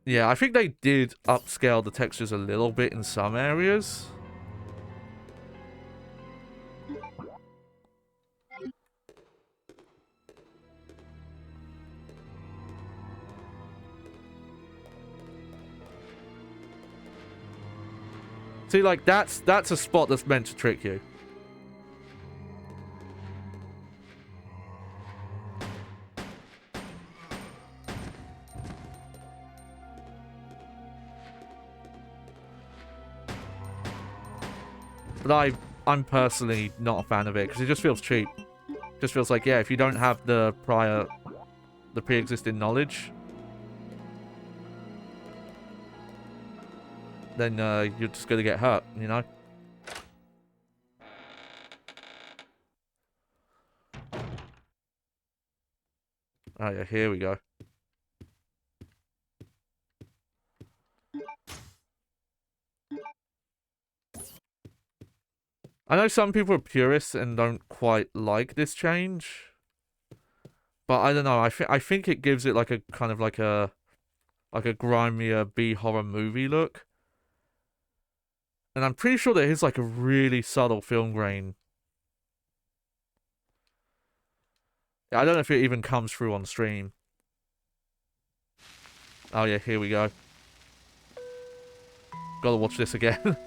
Yeah, I think they did upscale the textures a little bit in some areas. See, like, that's a spot that's meant to trick you. But I'm personally not a fan of it, because it just feels cheap. Just feels like, yeah, if you don't have the pre-existing knowledge, then you're just gonna get hurt, you know? Oh yeah, here we go. I know some people are purists and don't quite like this change, but I don't know. I think it gives it like a kind of like a grimier B horror movie look, and I'm pretty sure there is like a really subtle film grain. I don't know if it even comes through on stream. Oh yeah, here we go. Gotta watch this again.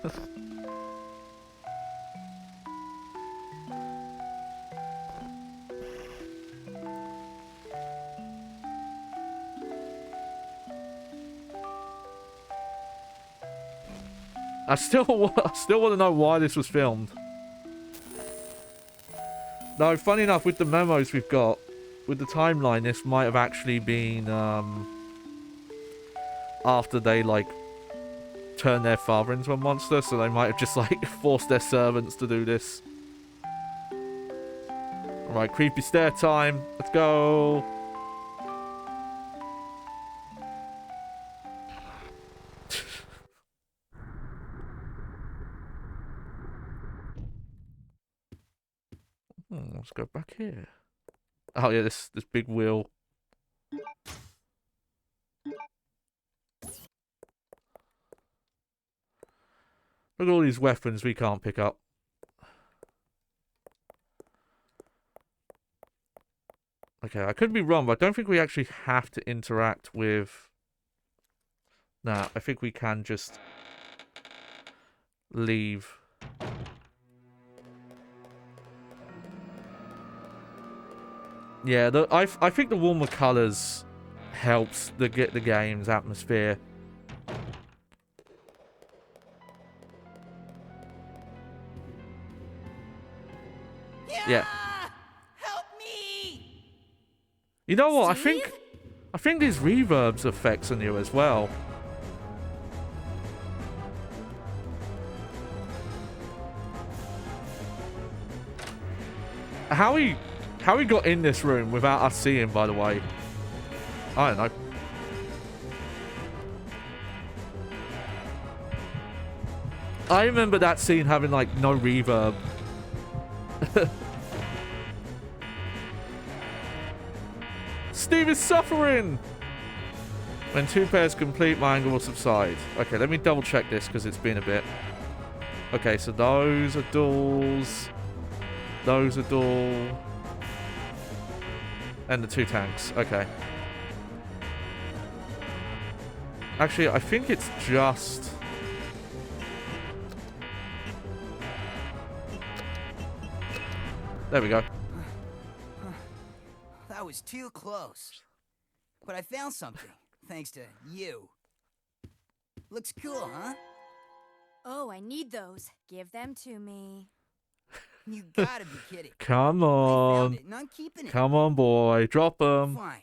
I still want to know why this was filmed. No, funny enough, with the memos we've got, with the timeline, this might have actually been after they like turned their father into a monster, so they might have just like forced their servants to do this. Alright, creepy stare time. Let's go. Let's go back here. Oh yeah, this big wheel. Look at all these weapons we can't pick up. Okay, I could be wrong, but I don't think we actually have to interact with... Nah, I think we can just leave. Yeah, I think the warmer colours helps get the game's atmosphere. Yeah. Help me! You know what? Steve? I think these reverbs effects are new as well. How he got in this room without us seeing, by the way, I don't know. I remember that scene having like no reverb. Steve is suffering! When two pairs complete, my anger will subside. Okay, let me double check this because it's been a bit. Okay, so those are duels. Those are duel. And the two tanks. Okay. Actually, I think it's just... There we go. That was too close. But I found something, thanks to you. Looks cool, huh? Oh, I need those. Give them to me. You gotta be kidding. Come I on. found it, and I'm keeping it. Come on, boy. Drop them. Fine.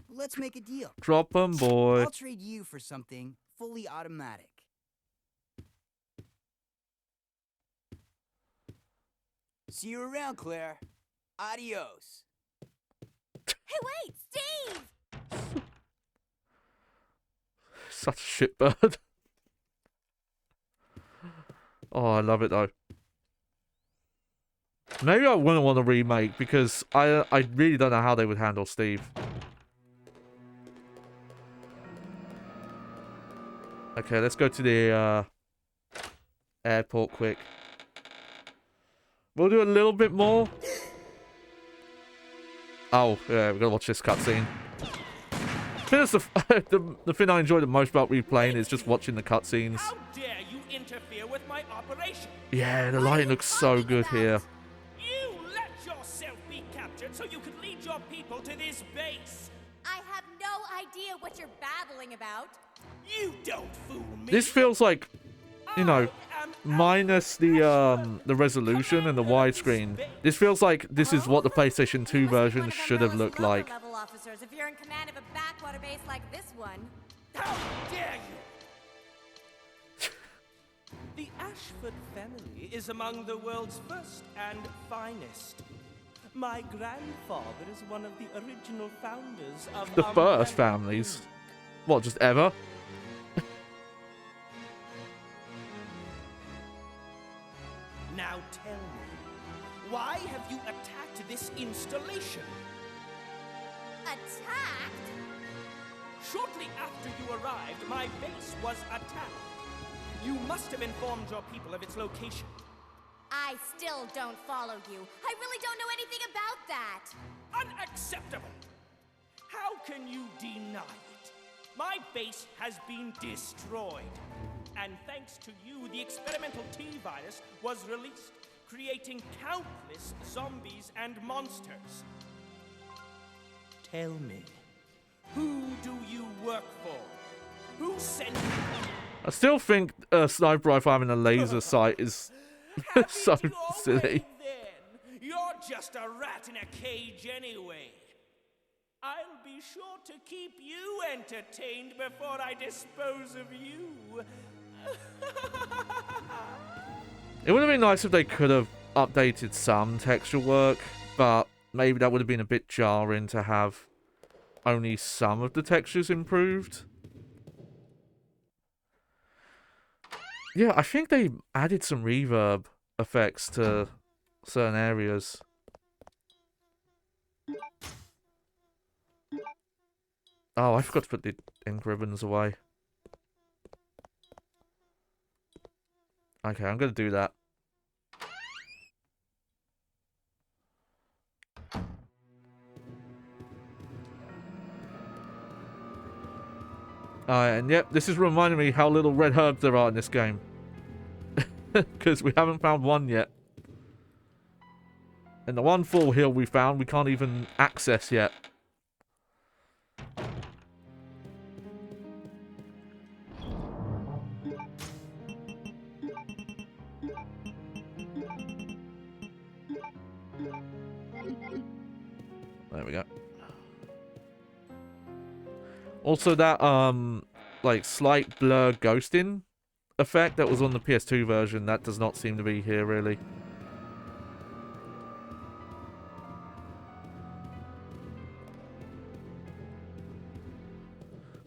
Let's make a deal. Drop them, boy. I'll trade you for something fully automatic. See you around, Claire. Adios. Hey, wait, Steve! Such a shitbird. Oh, I love it though. Maybe I wouldn't want a remake because I really don't know how they would handle Steve. Okay, let's go to the airport quick. We'll do a little bit more. Oh, yeah, we've got to watch this cutscene. I think that's the thing I enjoy the most about replaying is just watching the cutscenes. How dare you interfere with my operation? Yeah, the lighting looks so good here. You let yourself be captured so you could lead your people to this base. I have no idea what you're babbling about. You don't fool me. This feels like, you know, minus the resolution and the widescreen. This feels like this is what the PlayStation 2 version should have looked like. Level officers, if you're in command of a backwater base like this one. How dare you! The Ashford family is among the world's first and finest. My grandfather is one of the original founders of The first families. What, just ever? Now tell me, why have you attacked this installation? Attacked? Shortly after you arrived, my base was attacked. You must have informed your people of its location. I still don't follow you. I really don't know anything about that. Unacceptable! How can you deny it? My base has been destroyed. And thanks to you, the experimental T-virus was released, creating countless zombies and monsters. Tell me, who do you work for? Who sent you? I still think a sniper rifle having a laser sight is so silly. Then. You're just a rat in a cage anyway. I'll be sure to keep you entertained before I dispose of you. It would have been nice if they could have updated some texture work, but maybe that would have been a bit jarring to have only some of the textures improved. Yeah, I think they added some reverb effects to certain areas. Oh, I forgot to put the ink ribbons away. Okay, I'm gonna do that. And yep, this is reminding me how little red herbs there are in this game. Because we haven't found one yet. And the one full hill we found, we can't even access yet. There we go. Also that, like, slight blur ghosting effect that was on the PS2 version, that does not seem to be here, really.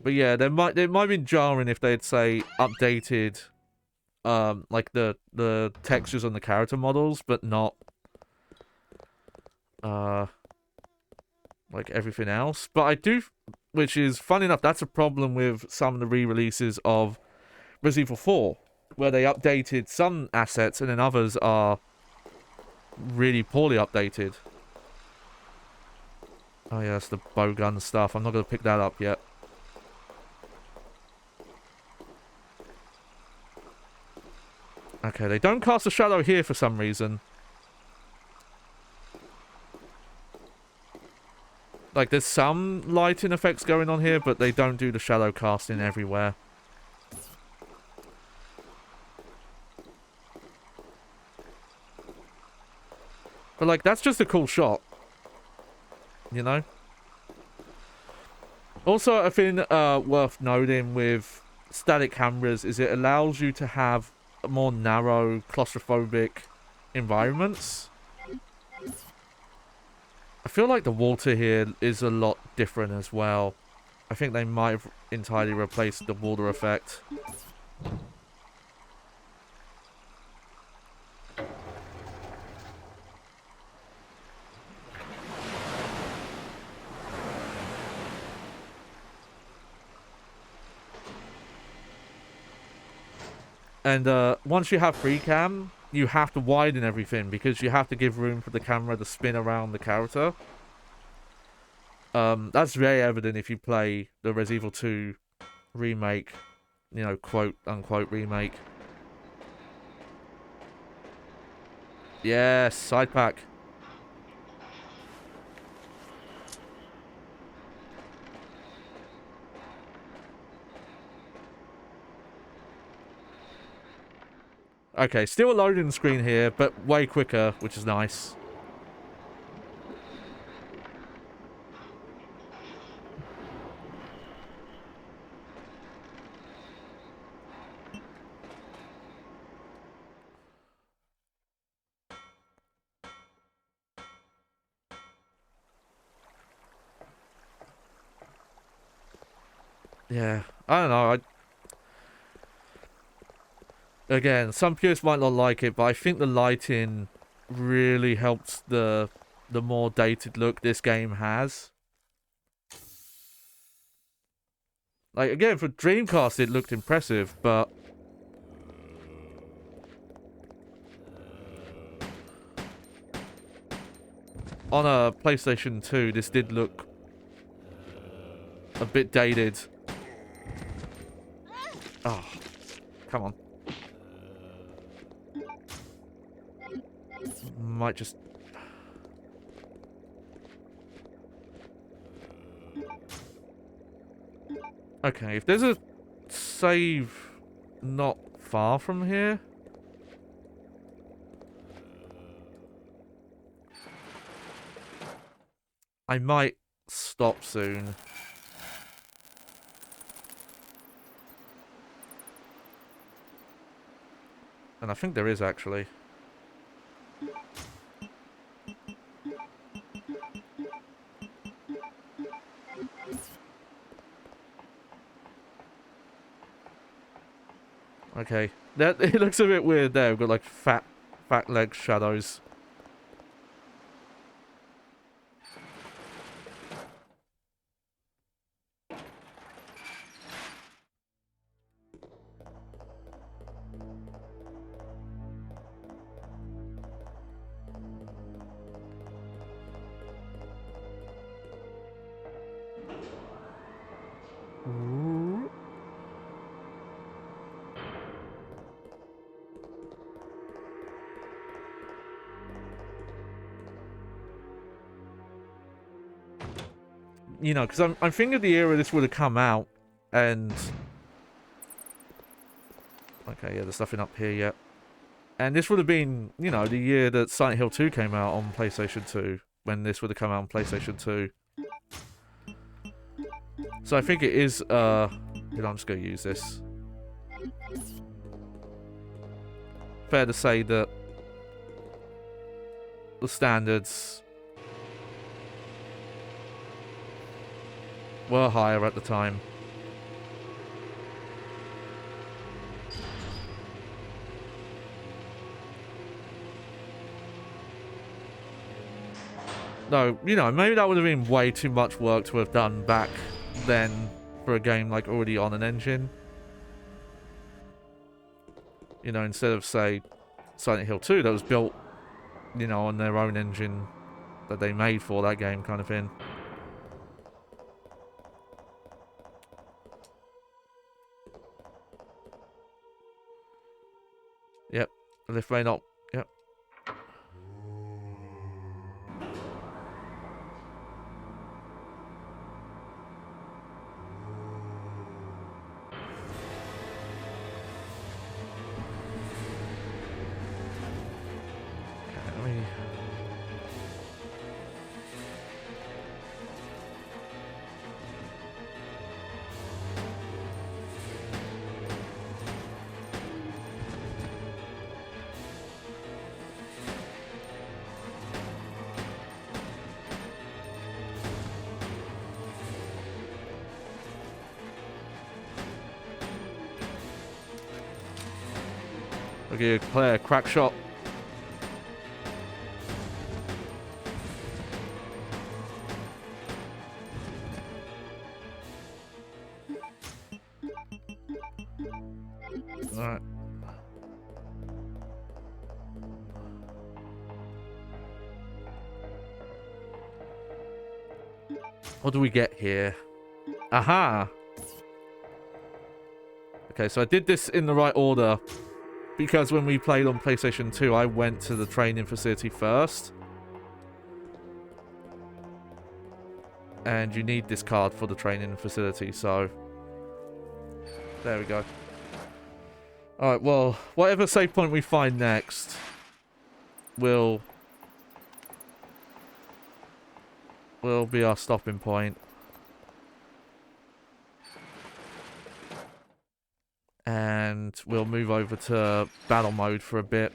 But yeah, it might have been jarring if they'd, say, updated, like, the textures on the character models, but not, like, everything else. But I do, which is, funny enough, that's a problem with some of the re-releases of Resident Evil 4, where they updated some assets and then others are really poorly updated. Oh yeah, that's the bowgun stuff. I'm not going to pick that up yet. Okay, they don't cast a shadow here for some reason. Like, there's some lighting effects going on here, but they don't do the shadow casting everywhere. But, like, that's just a cool shot. You know? Also, a thing worth noting with static cameras is it allows you to have more narrow, claustrophobic environments. I feel like the water here is a lot different as well. I think they might have entirely replaced the water effect. And once you have free cam, you have to widen everything because you have to give room for the camera to spin around the character. That's very evident if you play the Resident Evil 2 remake, you know, quote unquote remake. Yes, side pack. Okay, still a loading screen here, but way quicker, which is nice. Yeah, I don't know. Again, some purists might not like it, but I think the lighting really helps the more dated look this game has. Like, again, for Dreamcast it looked impressive, but on a PlayStation 2 this did look a bit dated. Oh, come on. Might just... Okay, if there's a save not far from here... I might stop soon. And I think there is, actually. Okay. That it looks a bit weird there. We've got like fat leg shadows. You know, because I'm thinking the era this would have come out, and... Okay, yeah, there's nothing up here yet. And this would have been, you know, the year that Silent Hill 2 came out on PlayStation 2, when this would have come out on PlayStation 2. So I think it is, you know, I'm just going to use this. Fair to say that the standards were higher at the time. No, you know, maybe that would have been way too much work to have done back then for a game like already on an engine. You know, instead of, say, Silent Hill 2 that was built, you know, on their own engine that they made for that game kind of thing. Yep, the lift may not. Yep. Okay, let me... Okay, play a crack shot. Alright. What do we get here? Aha! Okay, so I did this in the right order. Because when we played on PlayStation 2, I went to the training facility first. And you need this card for the training facility, so... There we go. Alright, well, whatever save point we find next... will be our stopping point. And we'll move over to battle mode for a bit.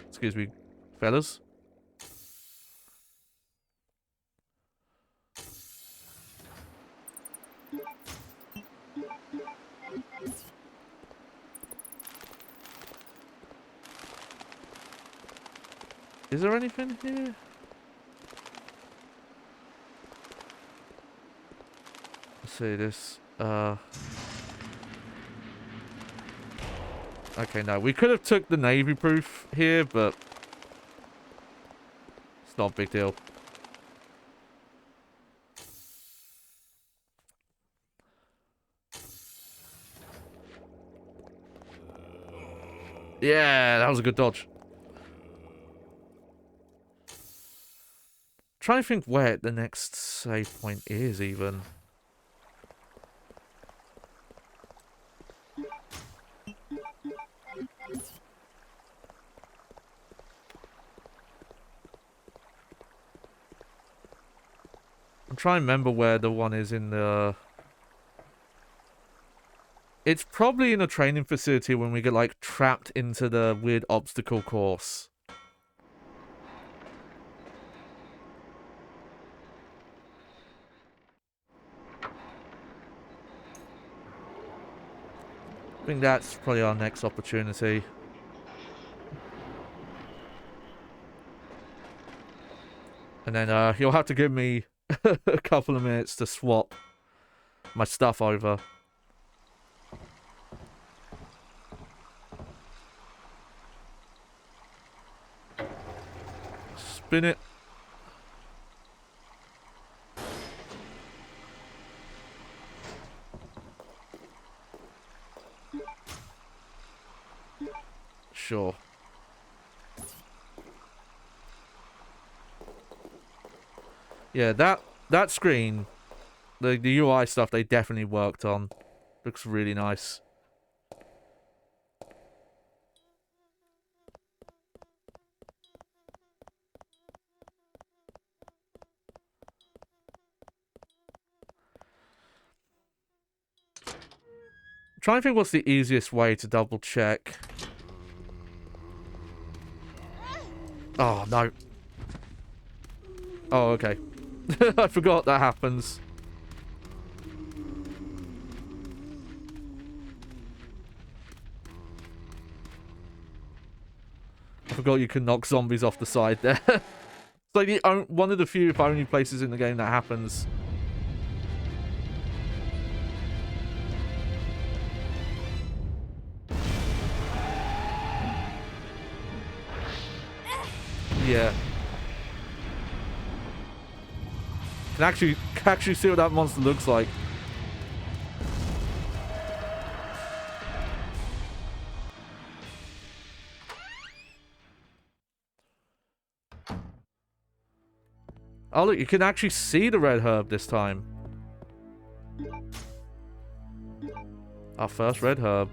Excuse me, fellas. Is there anything here? Let's see this. Okay, no. We could have took the navy proof here, but it's not a big deal. Yeah, that was a good dodge. Trying to think where the next save point is, even. I'm trying to remember where the one is in the... It's probably in a training facility when we get, like, trapped into the weird obstacle course. I think that's probably our next opportunity. And then you'll have to give me a couple of minutes to swap my stuff over. Spin it. Sure. Yeah, that screen, the UI stuff they definitely worked on. Looks really nice. I'm trying to think what's the easiest way to double check. Oh, no. Oh, okay. I forgot that happens. I forgot you can knock zombies off the side there. It's like one of the few, if only, places in the game that happens. Yeah. Can actually see what that monster looks like. Oh look, you can actually see the red herb this time. Our first red herb.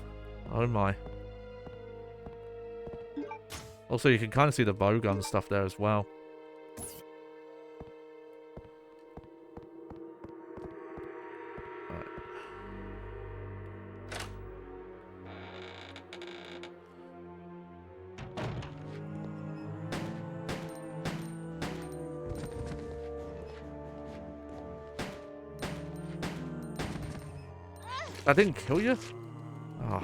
Oh my. Also, you can kind of see the bowgun stuff there as well. I didn't kill you? Oh.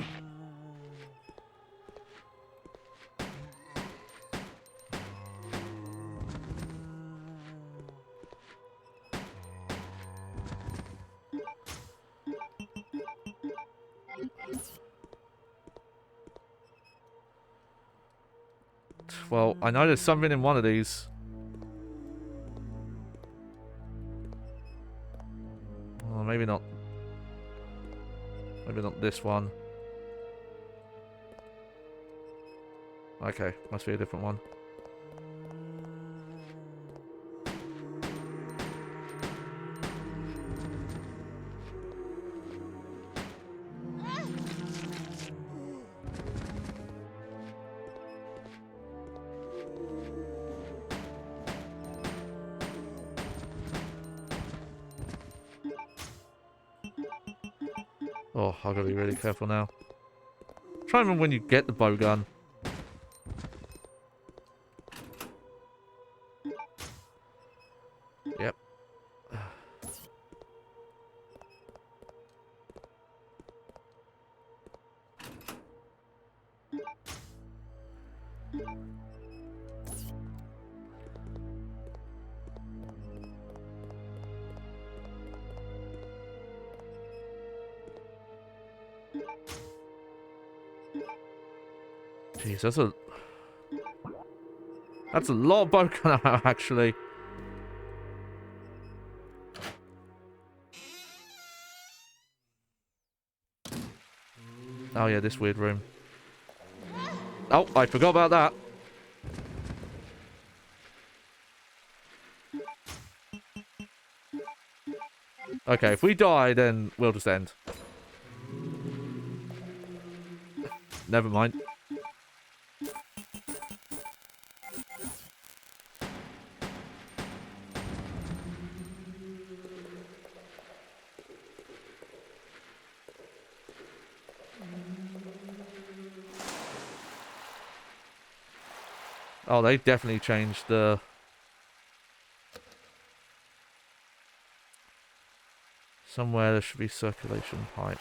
Well, I know there's something in one of these. Well, maybe not. Maybe not this one. Okay, must be a different one. Oh, I've got to be really careful now. Try and remember when you get the bow gun. Yep. Jeez, that's a lot of bow gun ammo, actually. Oh yeah, this weird room. Oh, I forgot about that. Okay, if we die, then we'll just end. Never mind. Oh, they definitely changed the... Somewhere there should be circulation pipe.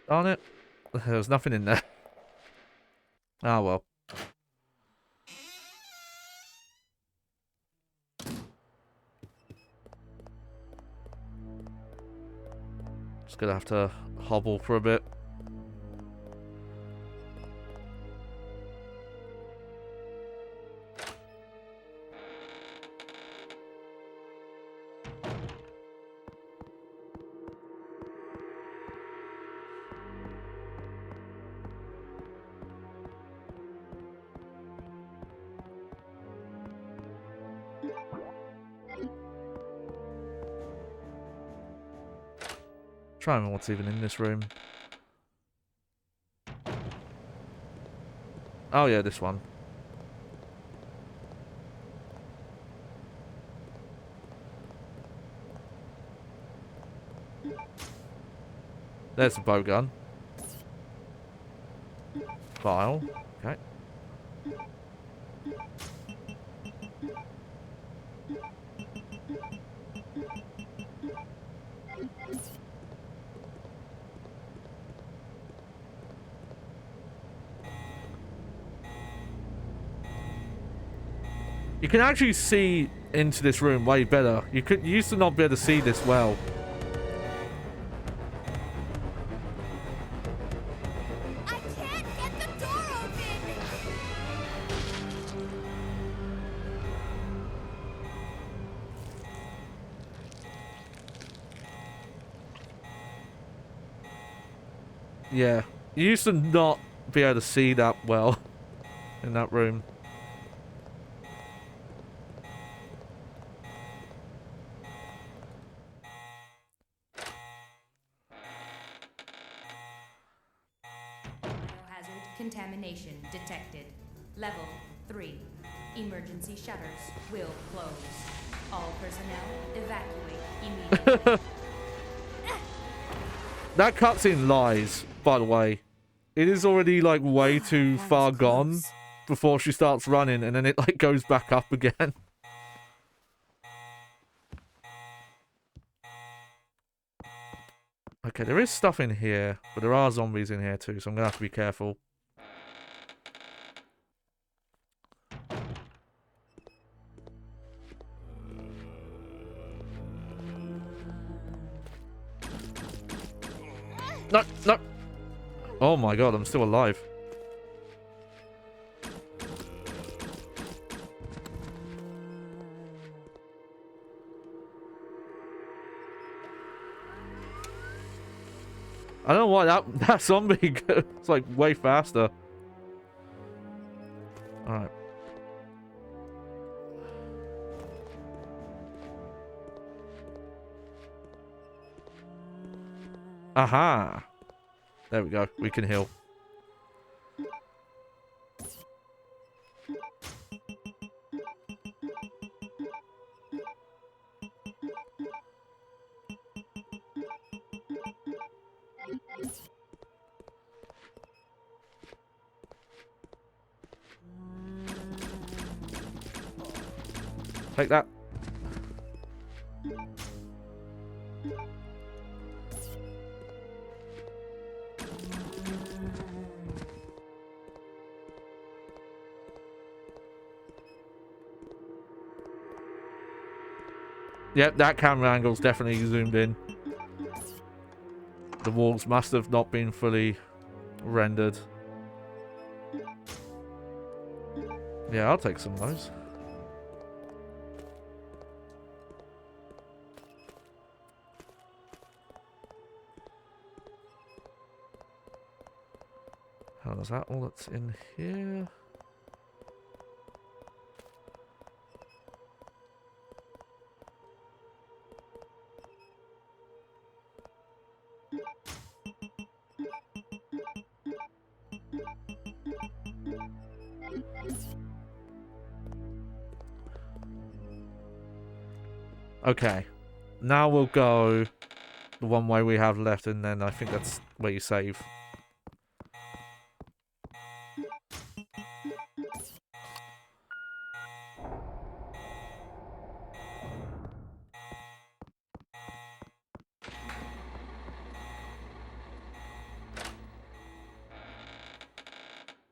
Darn it. There was nothing in there. Ah, well. Just gonna have to hobble for a bit. Try and remember what's even in this room. Oh yeah, this one. There's the bow gun. File. Okay. You can actually see into this room way better. You used to not be able to see this well. I can't get the door open! Yeah. You used to not be able to see that well in that room. Biohazard contamination detected. Level 3. Emergency shutters will close. All personnel evacuate immediately. That cutscene lies, by the way. It is already, like, way too That was far gone close. before she starts running, and then it, like, goes back up again. Okay, there is stuff in here, but there are zombies in here too, so I'm gonna have to be careful. No, no! Oh my god, I'm still alive. I don't know why that zombie goes like way faster. Alright. Aha! There we go. We can heal. Take that. Yep, that camera angle's definitely zoomed in. The walls must have not been fully rendered. Yeah, I'll take some of those. How is that all that's in here? Okay, now we'll go the one way we have left, and then I think that's where you save.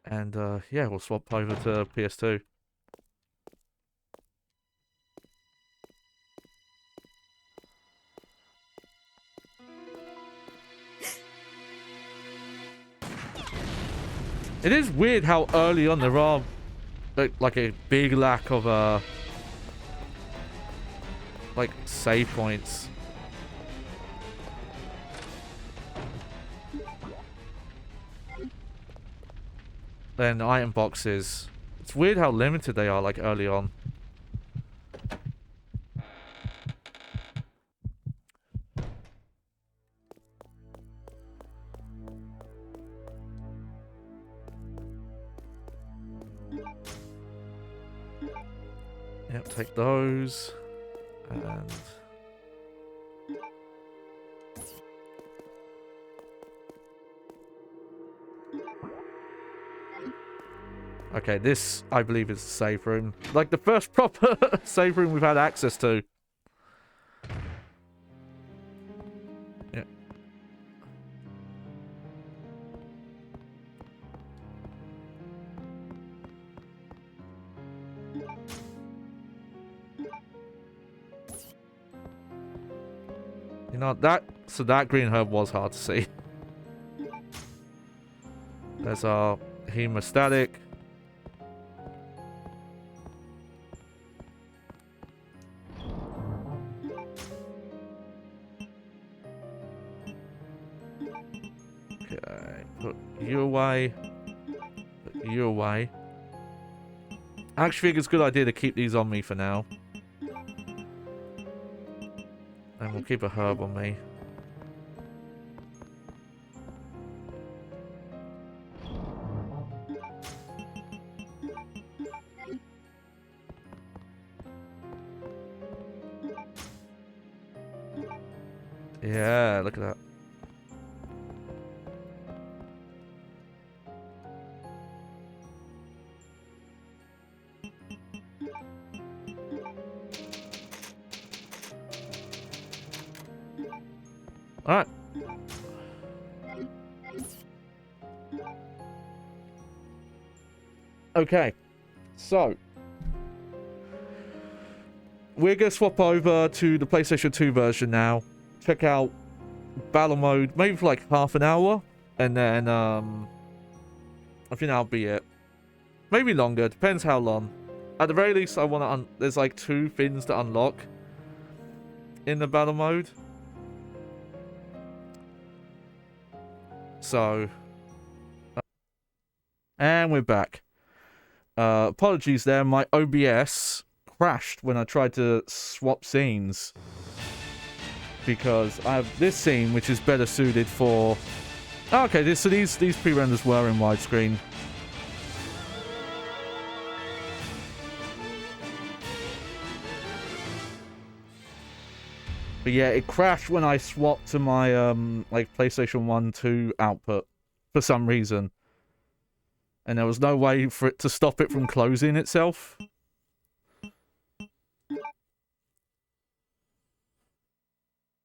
And yeah, we'll swap over to PS2. It is weird how early on there are like a big lack of like save points. Then item boxes. It's weird how limited they are like early on. Yep, take those. And okay, this I believe is the save room. Like the first proper save room we've had access to. Yeah. You know, that green herb was hard to see. There's our hemostatic. Okay, put you away. Put you away. I actually think it's a good idea to keep these on me for now. And we'll keep a herb on me. Yeah, look at that. Alright. Okay. So. We're going to swap over to the PlayStation 2 version now. Check out battle mode, maybe for like half an hour. And then, I think that'll be it. Maybe longer, depends how long. At the very least, I want to, there's like 2 things to unlock in the battle mode. So, and we're back. Apologies there, my OBS crashed when I tried to swap scenes. Because I have this scene, which is better suited for... Oh, okay, so these pre-renders were in widescreen. But yeah, it crashed when I swapped to my like PlayStation 1, 2 output for some reason. And there was no way for it to stop it from closing itself.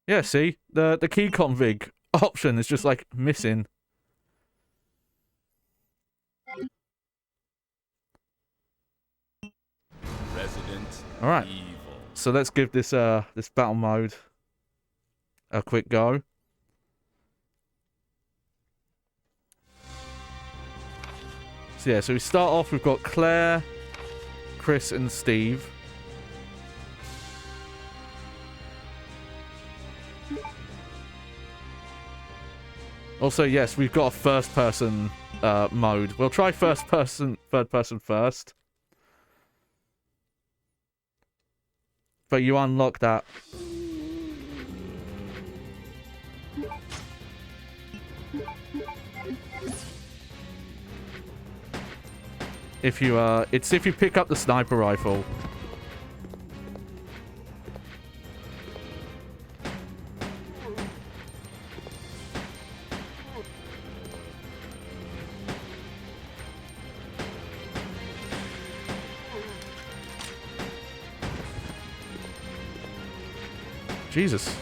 Yeah, see? The key config option is just like missing. Resident Alright. Evil. So let's give this this battle mode a quick go. So yeah, so we start off, we've got Claire, Chris and Steve. Also, yes, we've got a first-person mode. We'll try first-person, third-person first. But you unlock that. If you, it's if you pick up the sniper rifle. Jesus.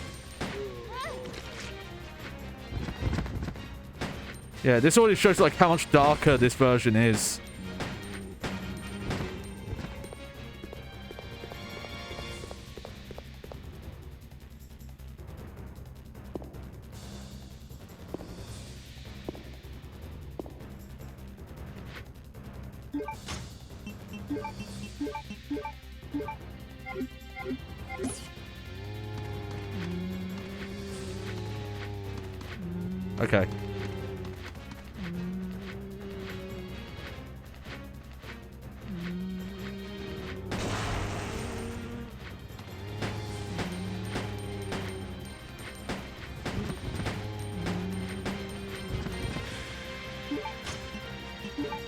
Yeah, this already shows like how much darker this version is. Okay.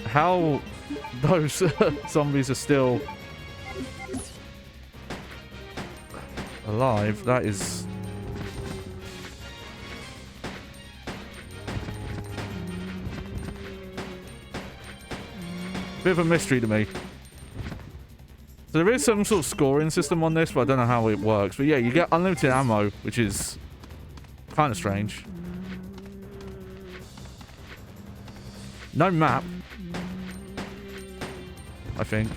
How those zombies are still alive, that is... bit of a mystery to me. So there is some sort of scoring system on this, but I don't know how it works. But yeah, you get unlimited ammo, which is kind of strange. No map, I think.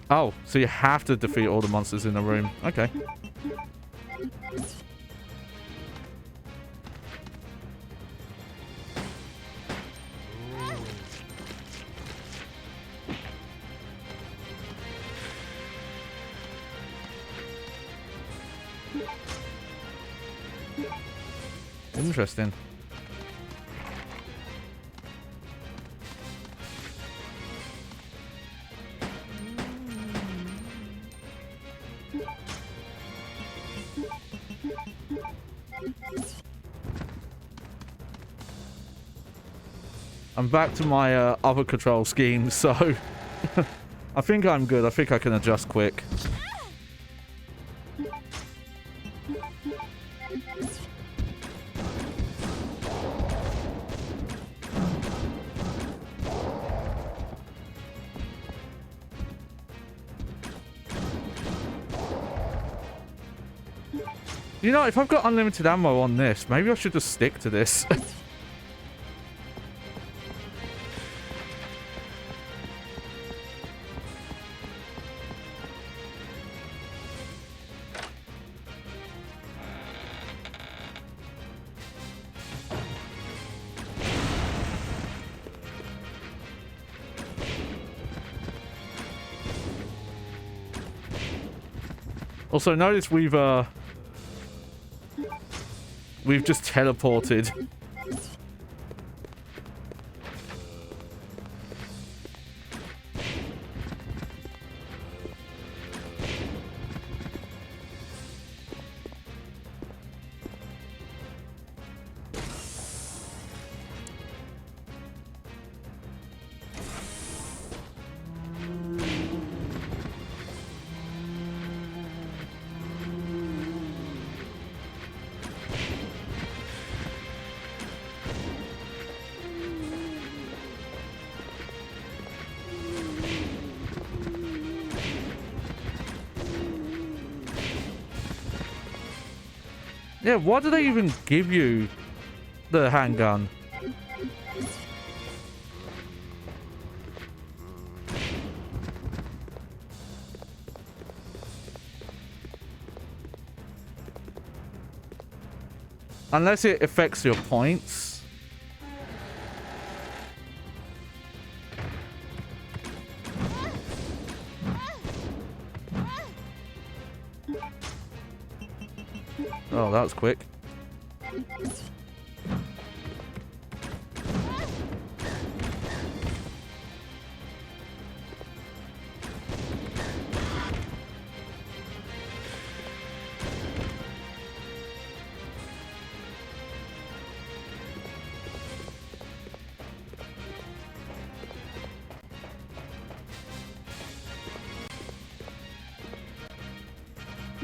Oh, so you have to defeat all the monsters in the room. Okay. Interesting. I'm back to my other control scheme, so I think I'm good. I think I can adjust quick. You know, if I've got unlimited ammo on this, maybe I should just stick to this. Also, notice we've just teleported. Yeah, why do they even give you the handgun? Unless it affects your points. Oh, that was quick.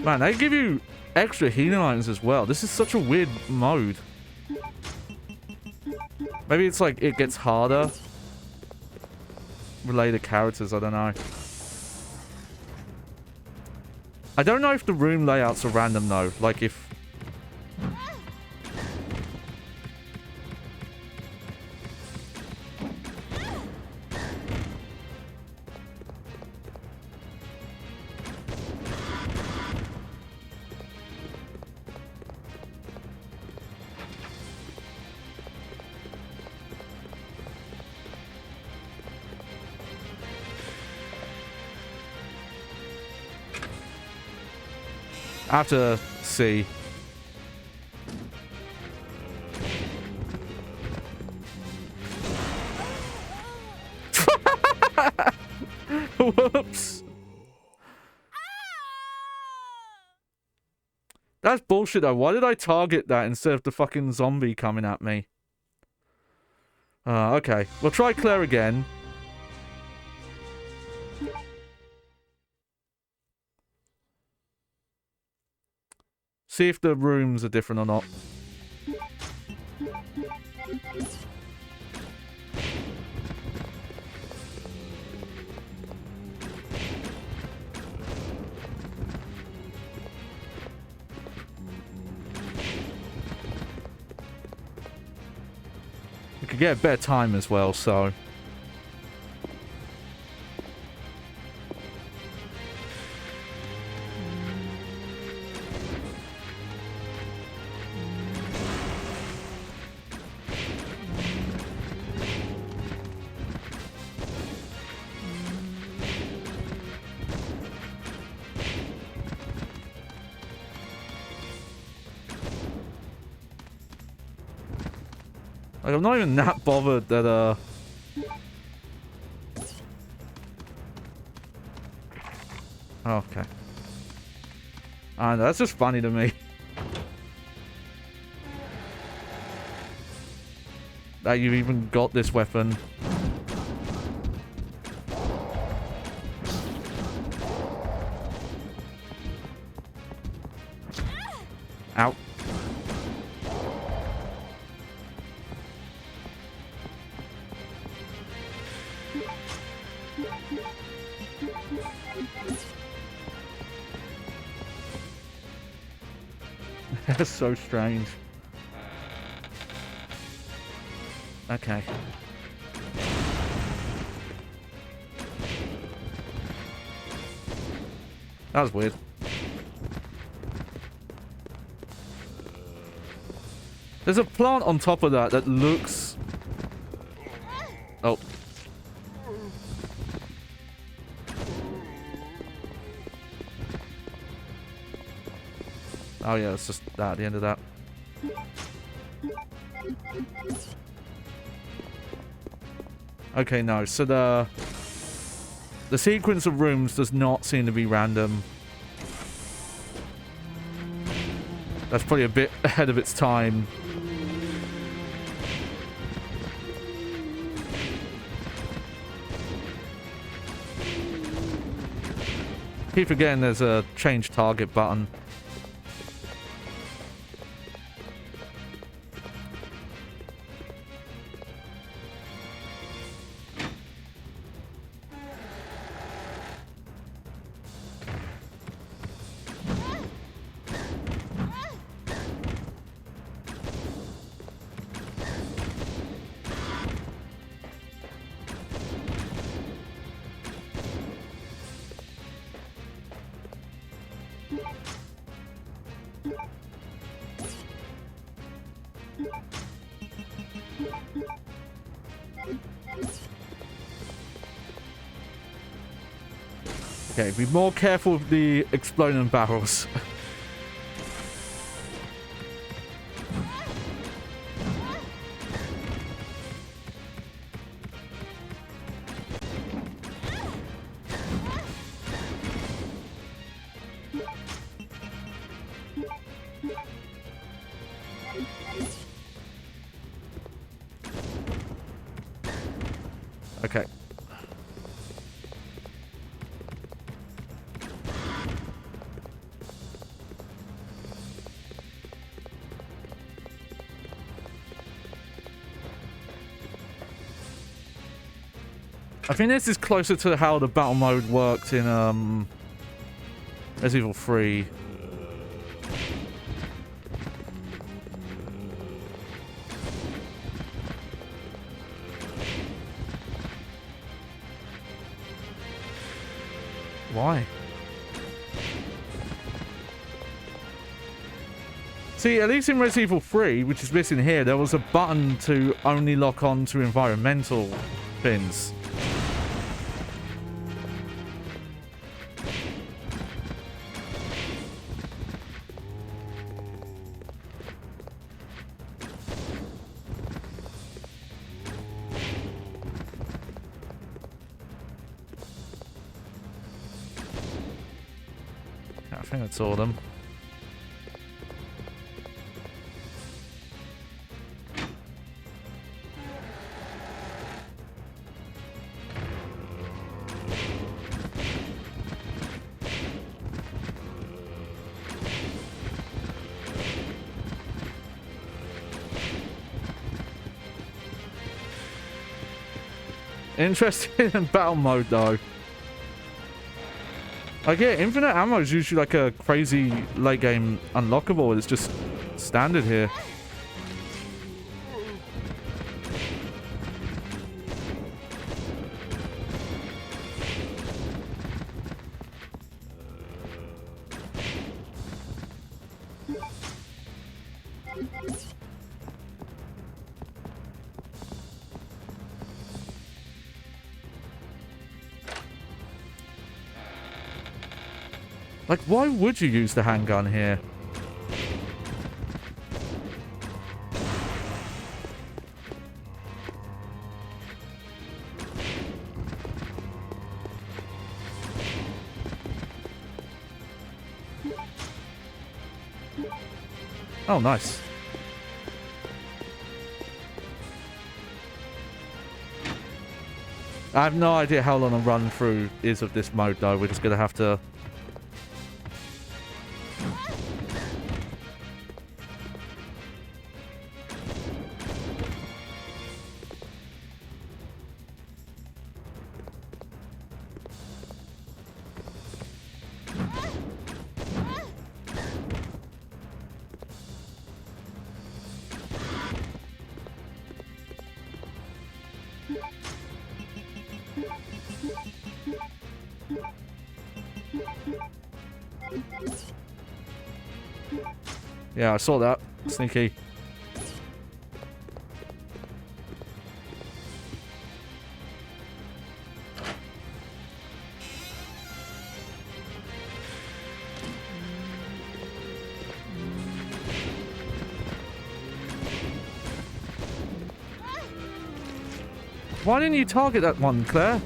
Man, they give you extra healing items as well. This is such a weird mode. Maybe it's like it gets harder. Related characters, I don't know. I don't know if the room layouts are random though. Like if... I have to see. Whoops. That's bullshit though. Why did I target that instead of the fucking zombie coming at me? Okay. We'll try Claire again. See if the rooms are different or not. We could get a better time as well, so... Like, I'm not even that bothered that, Oh, okay. I know, that's just funny to me. That you even got this weapon. Ow. That's so strange. Okay. That was weird. There's a plant on top of that looks... Oh. Oh yeah, it's just that at the end of that. Okay, no. So the sequence of rooms does not seem to be random. That's probably a bit ahead of its time. Keep forgetting there's a change target button. Okay, be more careful with the exploding barrels. Okay. I think this is closer to how the battle mode worked in Resident Evil 3. Why? See, at least in Resident Evil 3, which is missing here, there was a button to only lock on to environmental pins. I think that's all of them. Interesting in battle mode though. Like, yeah, infinite ammo is usually like a crazy late game unlockable. It's just standard here. Like, why would you use the handgun here? Oh, nice. I have no idea how long a run through is of this mode, though. We're just going to have to... Yeah, I saw that. Sneaky. Why didn't you target that one, Claire?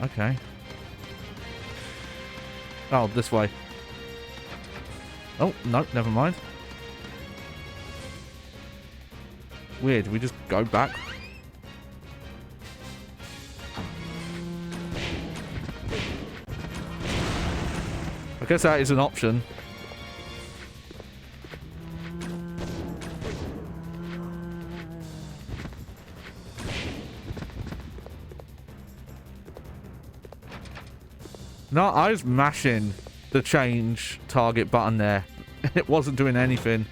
Okay. Oh, this way. Oh, no, never mind. Weird, we just go back. I guess that is an option. No, I was mashing the change target button there. It wasn't doing anything.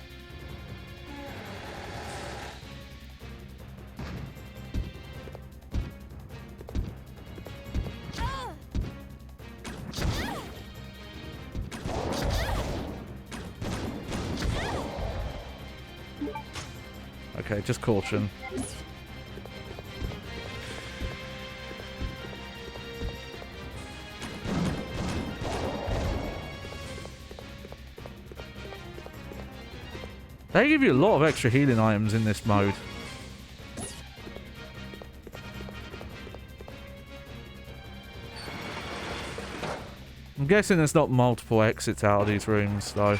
Okay, just caution. They give you a lot of extra healing items in this mode. I'm guessing there's not multiple exits out of these rooms, though.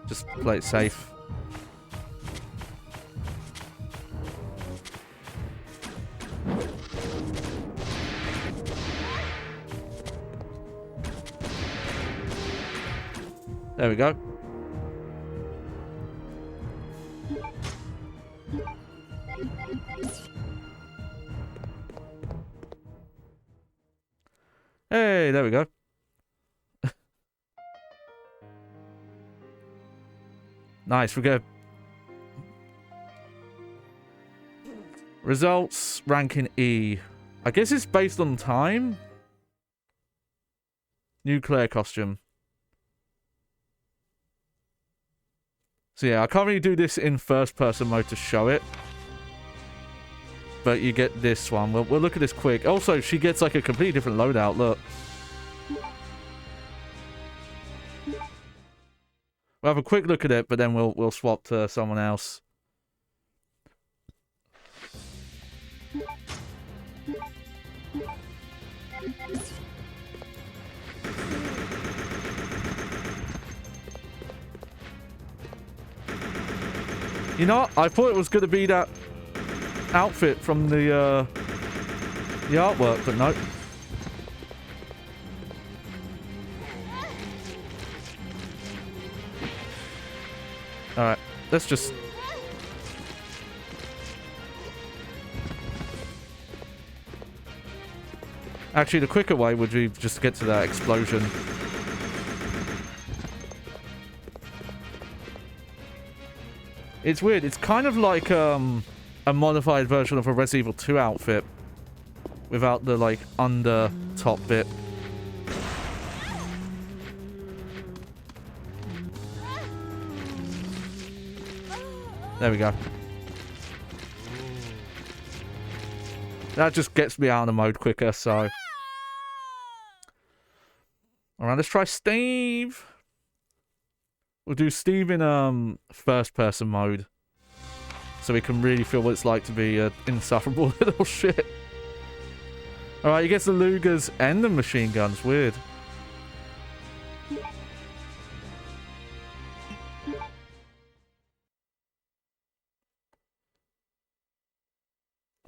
Just play it safe. There we go. Hey, there we go. Nice, we go. Results, ranking E. I guess it's based on time. Nuclear costume. So yeah, I can't really do this in first person mode to show it. But you get this one. We'll look at this quick. Also, she gets like a completely different loadout, look. We'll have a quick look at it, but then we'll swap to someone else. You know, I thought it was going to be that outfit from the artwork, but no. Alright, let's just... Actually, the quicker way would be just to get to that explosion. It's weird, it's kind of like a modified version of a Resident Evil 2 outfit. Without the, like, under top bit. There we go. That just gets me out of the mode quicker, so... Alright, let's try Steve. We'll do Steve in first person mode. So we can really feel what it's like to be an insufferable little shit. Alright, he gets the Lugers and the machine guns. Weird.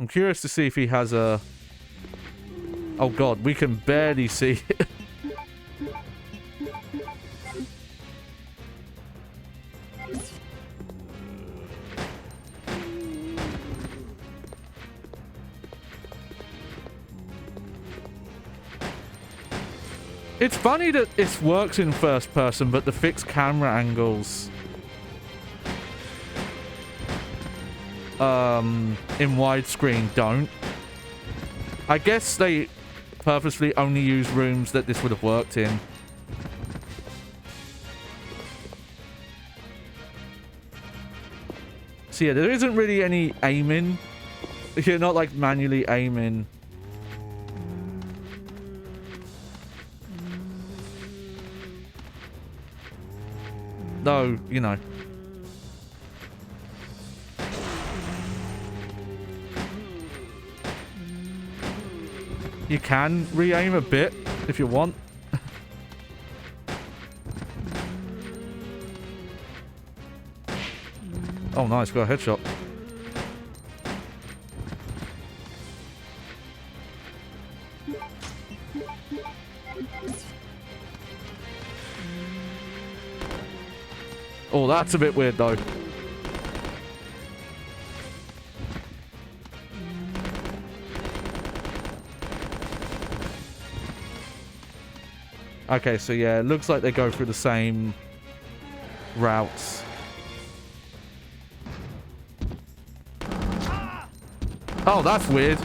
I'm curious to see if he has a... Oh god, we can barely see it. It's funny that it works in first person, but the fixed camera angles in widescreen don't. I guess they purposely only use rooms that this would have worked in. So yeah, there isn't really any aiming. You're not like manually aiming. Though, you know. You can re-aim a bit if you want. Oh, nice. Got a headshot. Oh, that's a bit weird, though. Okay, so yeah, it looks like they go through the same routes. Oh, that's weird.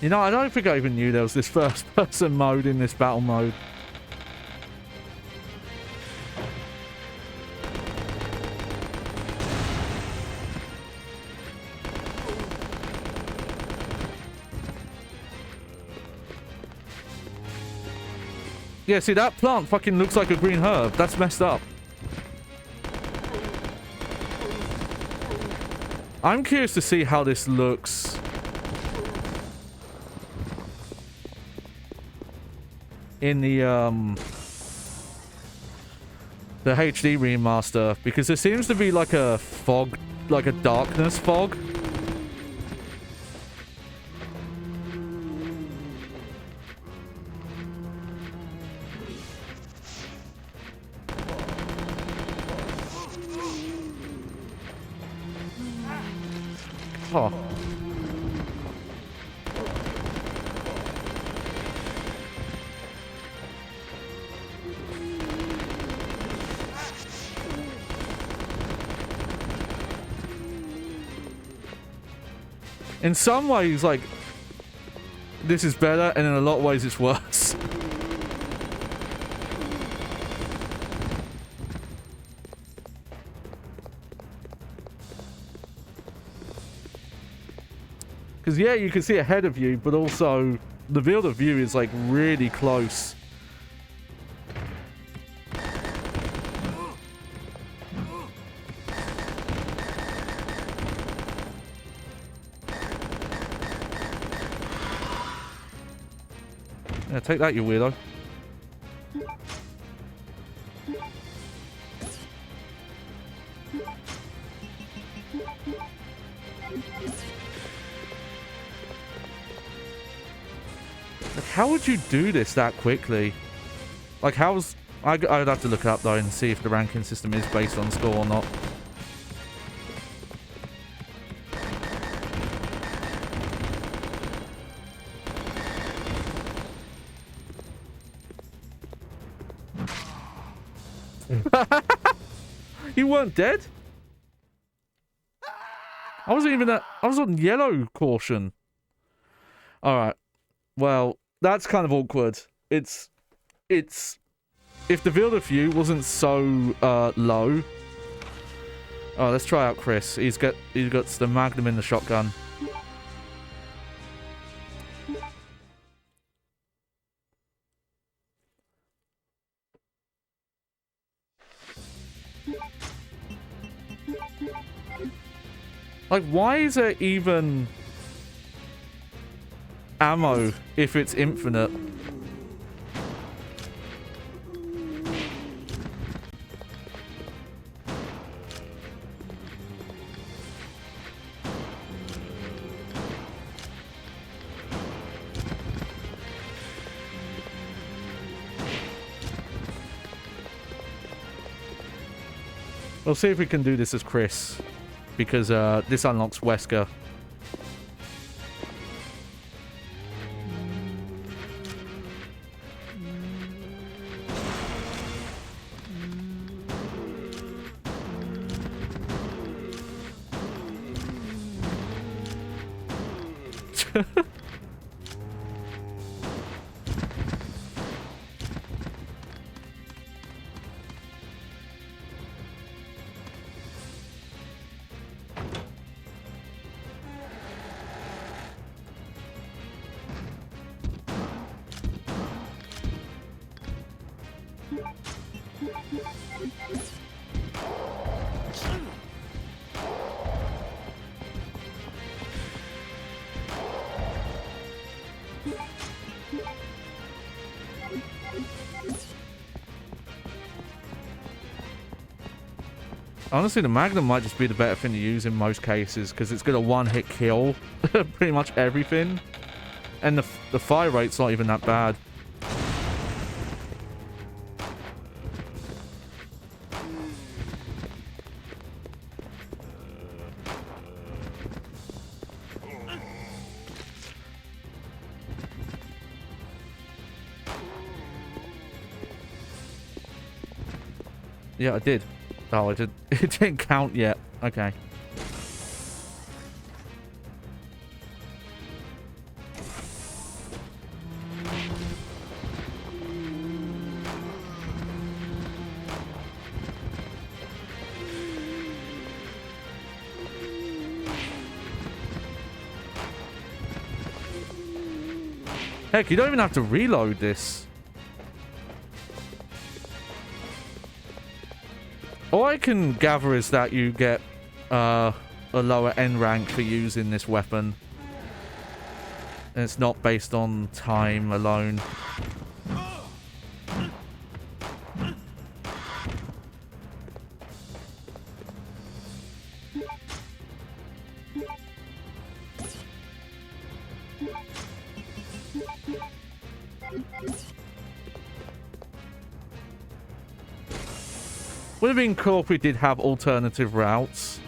You know, I don't think I even knew there was this first-person mode in this battle mode. Yeah, see, that plant fucking looks like a green herb. That's messed up. I'm curious to see how this looks in the HD remaster, because there seems to be like a fog, like a darkness fog. Oh. In some ways, like, this is better, and in a lot of ways it's worse. Because, yeah, you can see ahead of you, but also the field of view is, like, really close. Yeah, take that, you weirdo. Like, how would you do this that quickly? Like, how's... I'd have to look it up, though, and see if the ranking system is based on score or not. You weren't dead? I wasn't even I was on yellow caution. Alright. Well, that's kind of awkward. It's if the field of view wasn't so low. Oh, let's try out Chris. He's got the Magnum in the shotgun. Like, why is there even ammo if it's infinite? We'll see if we can do this as Chris, because this unlocks Wesker. Honestly, the Magnum might just be the better thing to use in most cases, because it's got a one-hit kill pretty much everything. And the fire rate's not even that bad. Yeah, I did. Oh, it didn't count yet. Okay. Heck, you don't even have to reload this. All I can gather is that you get a lower N rank for using this weapon. And it's not based on time alone. Would have been cool if we did have alternative routes.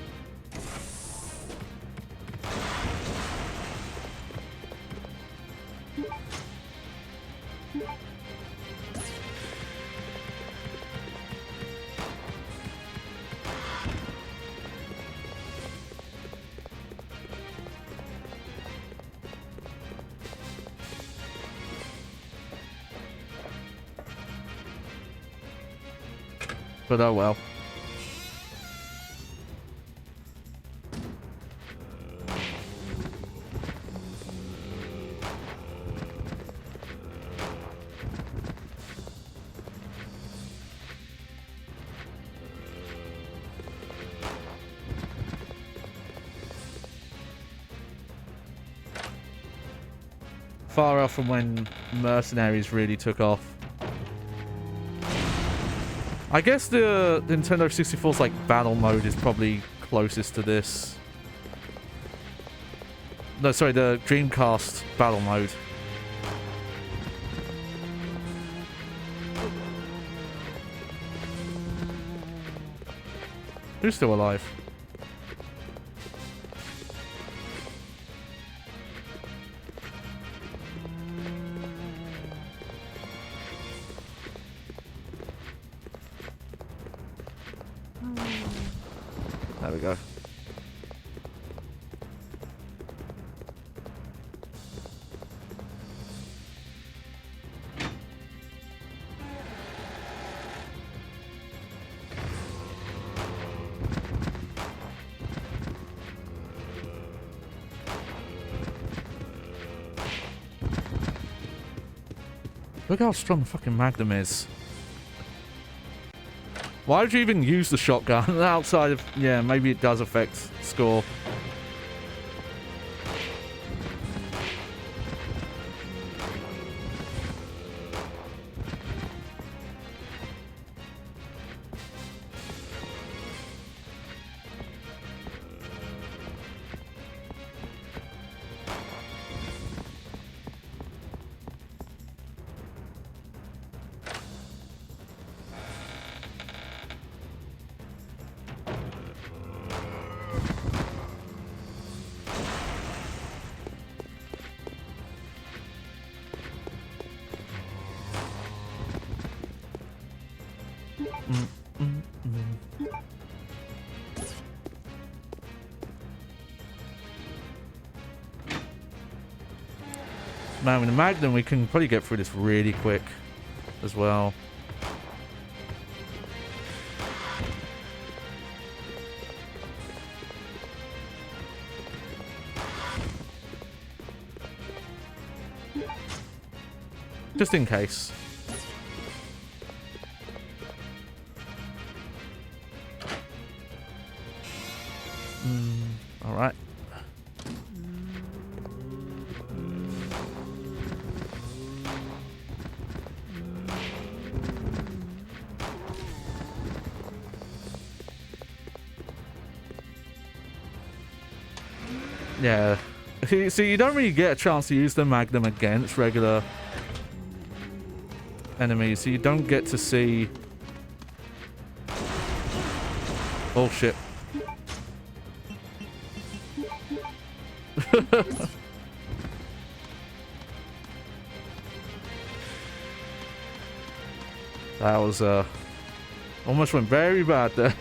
But oh well. Far off from when Mercenaries really took off. I guess the Nintendo 64's like battle mode is probably closest to this. No, sorry, the Dreamcast battle mode. Who's still alive? There we go. Look how strong the fucking Magnum is. Why would you even use the shotgun outside of... Yeah, maybe it does affect score. Man, with the Magnum, we can probably get through this really quick as well. Just in case. All right. Yeah. See, you don't really get a chance to use the Magnum against regular enemies, so you don't get to see... Oh, shit. That was, almost went very bad there.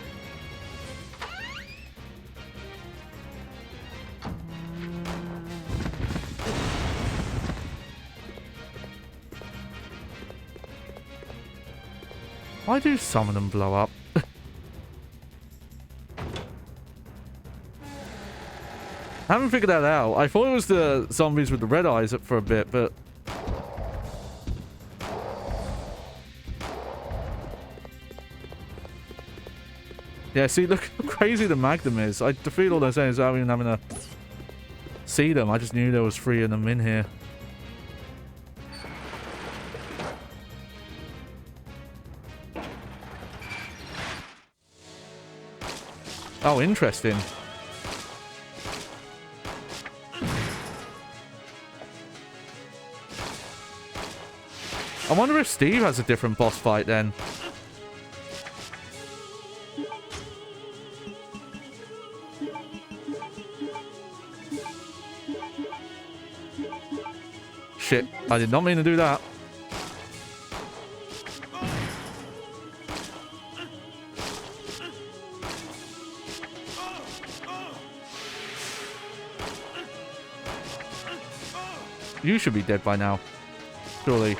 Why do some of them blow up? I haven't figured that out. I thought it was the zombies with the red eyes for a bit, but... Yeah, see, look how crazy the Magnum is. I defeated all those enemies without even having to see them. I just knew there was 3 of them in here. Oh, interesting. I wonder if Steve has a different boss fight then. Shit, I did not mean to do that. You should be dead by now. Surely.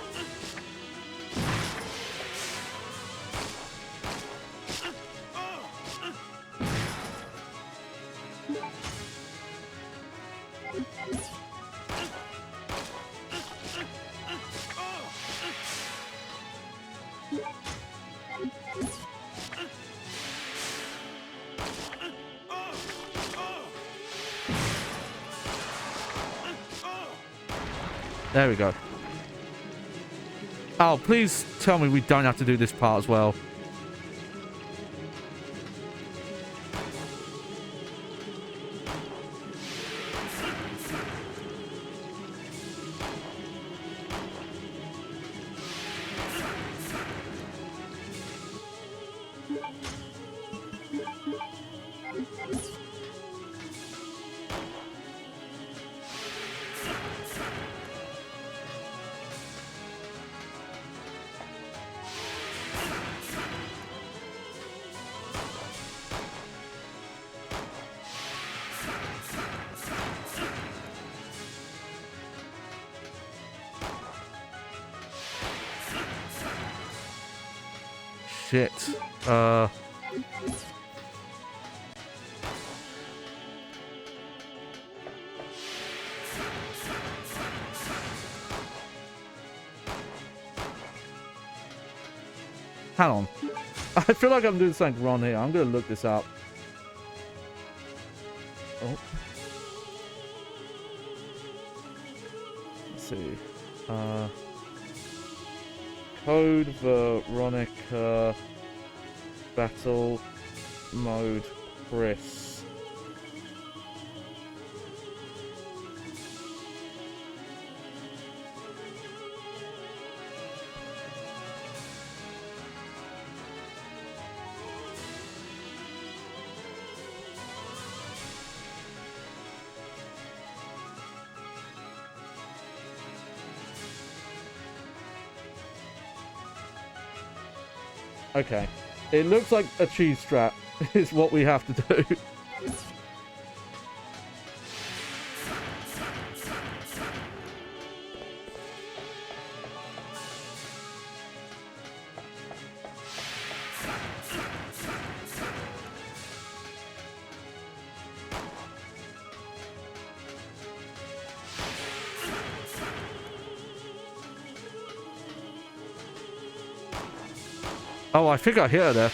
There we go. Oh, please tell me we don't have to do this part as well. shit. Hang on. I feel like I'm doing something wrong here. I'm gonna look this up. Oh. Let's see. Code Veronica Battle Mode Chris. Okay. It looks like a cheese strap is what we have to do. Oh, I think I hit her there.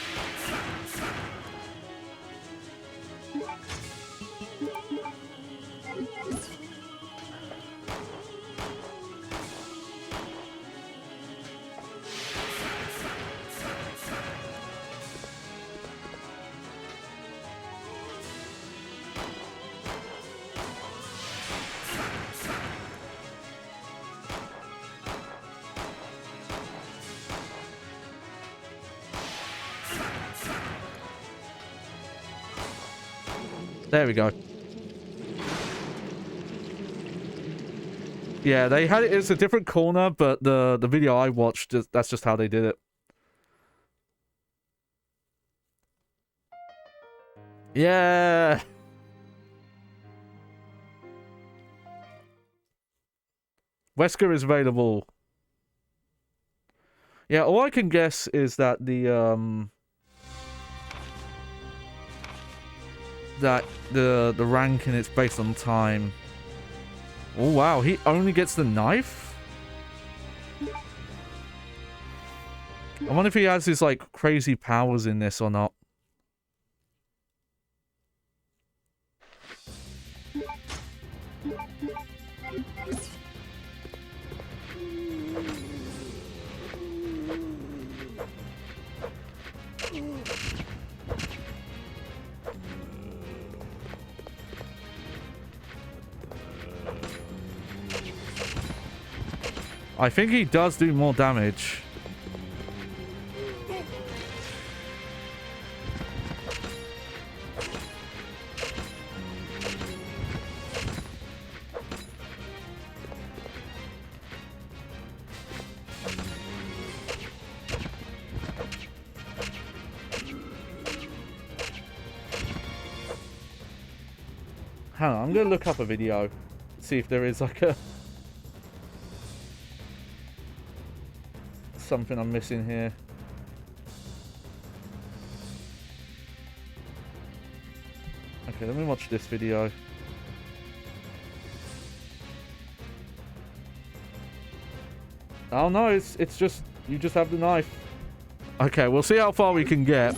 There we go. Yeah, they had it. It's a different corner, but the video I watched, that's just how they did it. Yeah. Wesker is available. Yeah, all I can guess is that the ranking it's based on time. Oh wow, he only gets the knife? I wonder if he has his like crazy powers in this or not. I think he does do more damage. Hang on, I'm gonna look up a video, see if there is like a something I'm missing here. Okay, let me watch this video. Oh no, it's just you just have the knife. Okay, we'll see how far we can get.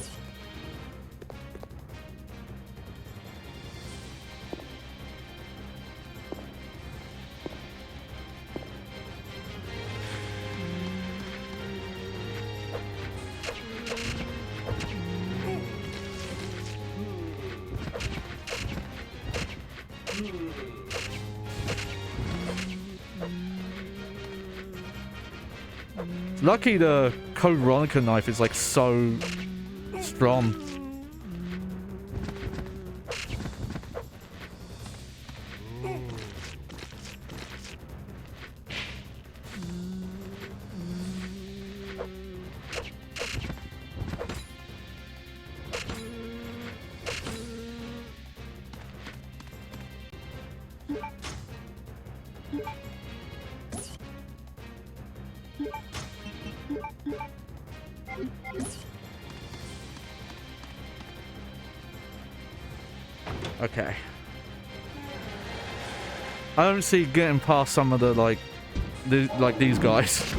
Lucky the Code Veronica knife is like so strong. Okay. I don't see getting past some of the, like these guys.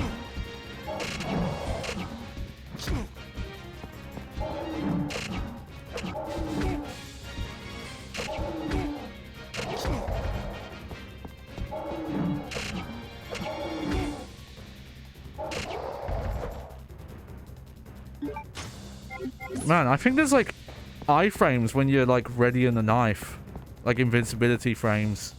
Man, I think there's like iframes when you're like readying the knife. Like invincibility frames.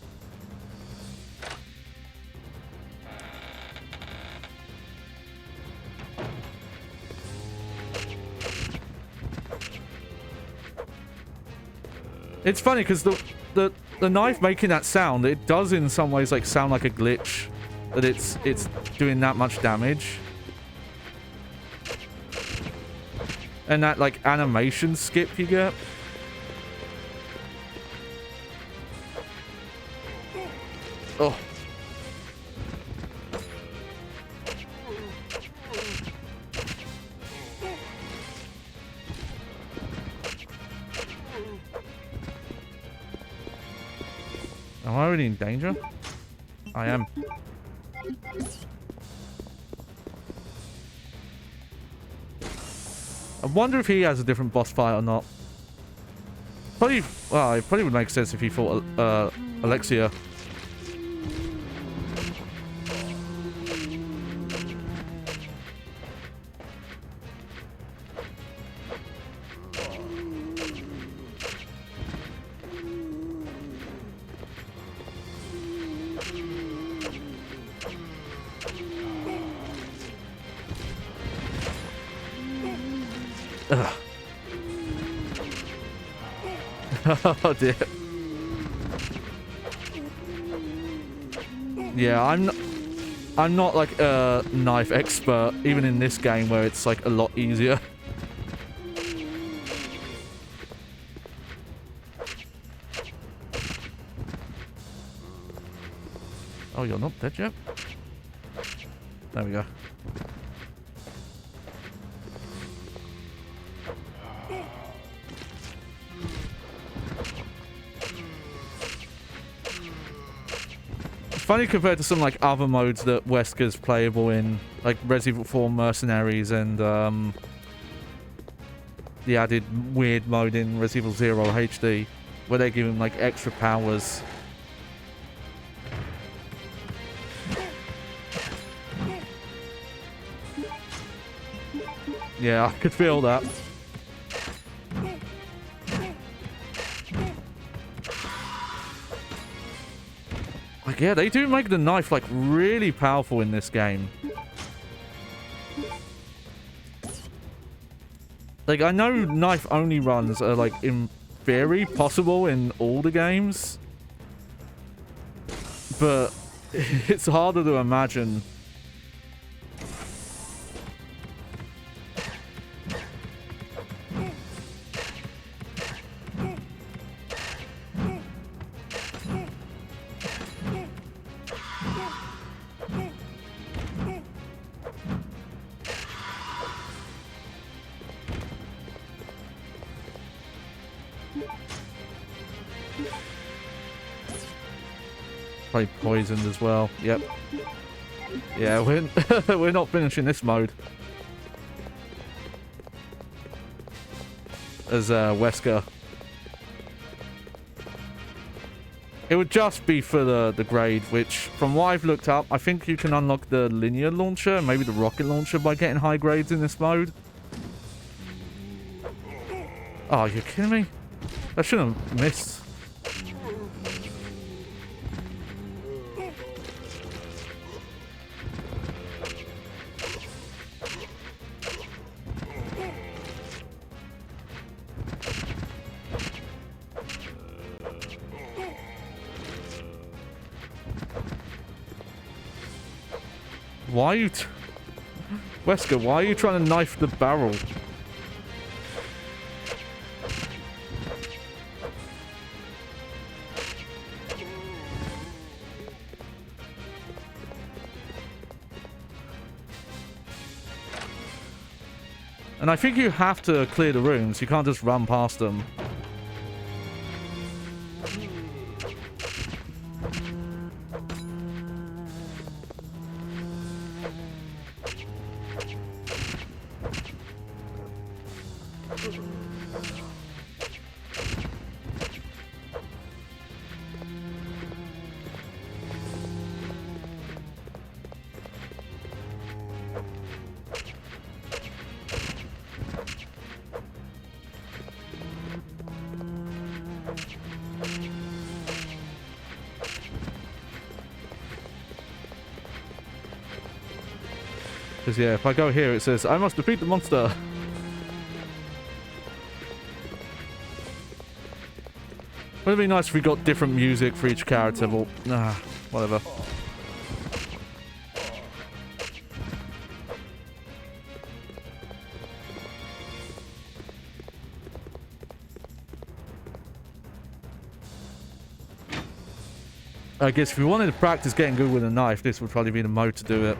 It's funny because the knife making that sound, it does in some ways like sound like a glitch. That it's doing that much damage. And that, like, animation skip you get. Oh. Am I already in danger? I am. I wonder if he has a different boss fight or not. Probably, well, it probably would make sense if he fought Alexia. Oh dear. Yeah, I'm not like a knife expert, even in this game where it's like a lot easier. Oh, you're not dead yet? There we go. Funny compared to some like other modes that Wesker's playable in, like Resident Evil 4 Mercenaries and the added weird mode in Resident Evil 0 HD, where they give him like extra powers. Yeah, I could feel that. Like, yeah, they do make the knife, like, really powerful in this game. Like, I know knife-only runs are, like, in theory possible in all the games. But it's harder to imagine. Probably poisoned as well. Yep. Yeah, we're not finishing this mode as Wesker. It would just be for the grade, which, from what I've looked up, I think you can unlock the linear launcher, maybe the rocket launcher, by getting high grades in this mode. Oh, you're kidding me? I shouldn't have missed. Why are you... Wesker, why are you trying to knife the barrel? And I think you have to clear the rooms. You can't just run past them. Because, yeah, if I go here, it says, I must defeat the monster. Would it be nice if we got different music for each character, but nah, whatever. I guess if we wanted to practice getting good with a knife, this would probably be the mode to do it.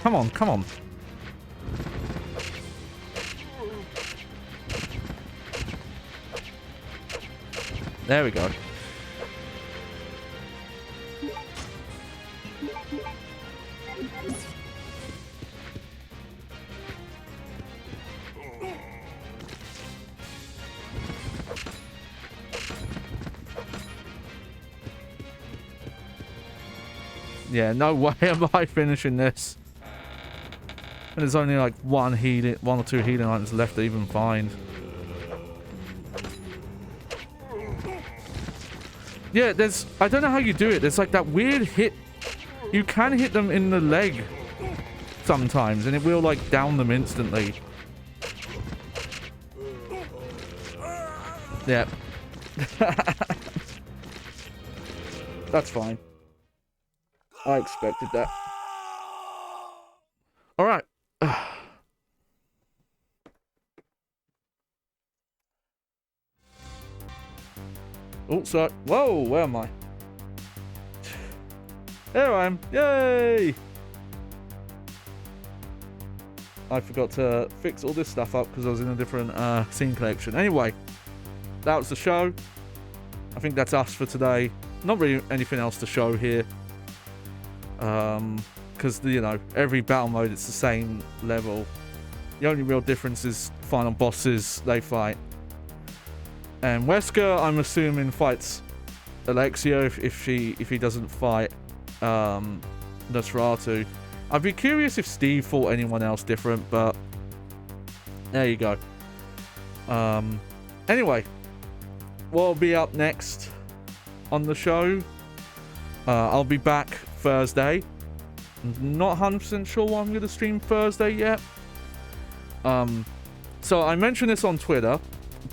Come on, come on. There we go. Yeah, no way am I finishing this. And there's only like one or two healing items left to even find. Yeah, I don't know how you do it. There's like that weird hit. You can hit them in the leg sometimes, and it will like down them instantly. Yeah. That's fine. I expected that. Alright. Oh, sorry. Whoa, where am I? There I am. Yay! I forgot to fix all this stuff up because I was in a different scene collection. Anyway, that was the show. I think that's us for today. Not really anything else to show here. Because, you know, every battle mode, it's the same level. The only real difference is final bosses they fight. And Wesker, I'm assuming, fights Alexia if he doesn't fight Nosferatu. I'd be curious if Steve fought anyone else different, but there you go. Anyway, what'll be up next on the show? I'll be back Thursday. Not 100% sure what I'm going to stream Thursday yet. So I mentioned this on Twitter.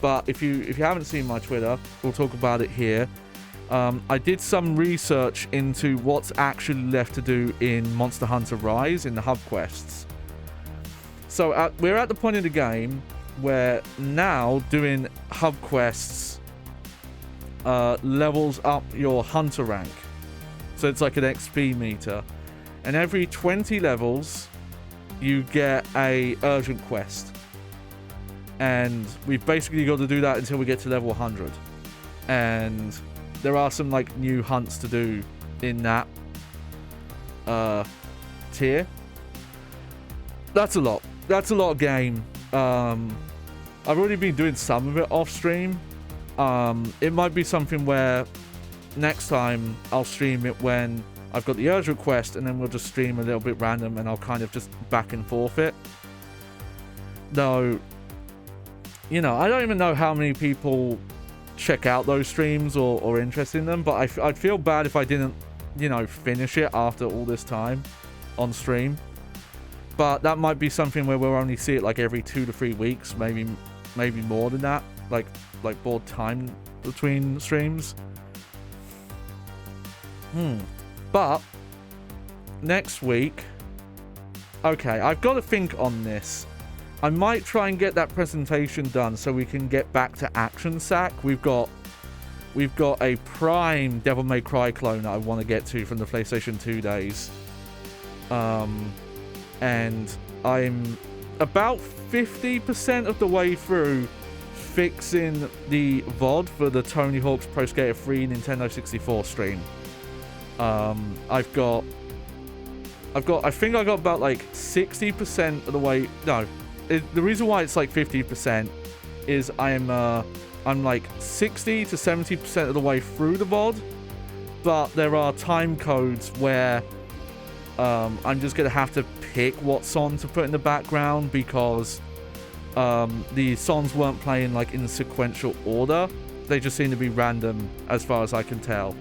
But if you haven't seen my Twitter, we'll talk about it here. I did some research into what's actually left to do in Monster Hunter Rise in the hub quests. So we're at the point in the game where now doing hub quests levels up your hunter rank. So it's like an XP meter. And every 20 levels, you get a urgent quest. And we've basically got to do that until we get to level 100. And there are some like new hunts to do in that tier. That's a lot. That's a lot of game. I've already been doing some of it off stream. It might be something where next time I'll stream it when I've got the urgent quest, and then we'll just stream a little bit random, and I'll kind of just back and forth it. Though, you know, I don't even know how many people check out those streams or are interested in them, but I'd feel bad if I didn't, you know, finish it after all this time on stream. But that might be something where we'll only see it like every 2 to 3 weeks, maybe more than that, like board time between streams. But next week, okay, I've got to think on this. I might try and get that presentation done so we can get back to Action Sack. We've got a prime Devil May Cry clone that I want to get to from the PlayStation 2 days. And I'm about 50% of the way through fixing the VOD for the Tony Hawk's Pro Skater 3 Nintendo 64 stream. I think I got about like 60% of the way. No, the reason why it's like 50% is I'm like 60 to 70% of the way through the VOD, but there are time codes where I'm just gonna have to pick what song to put in the background because the songs weren't playing like in sequential order. They just seem to be random as far as I can tell.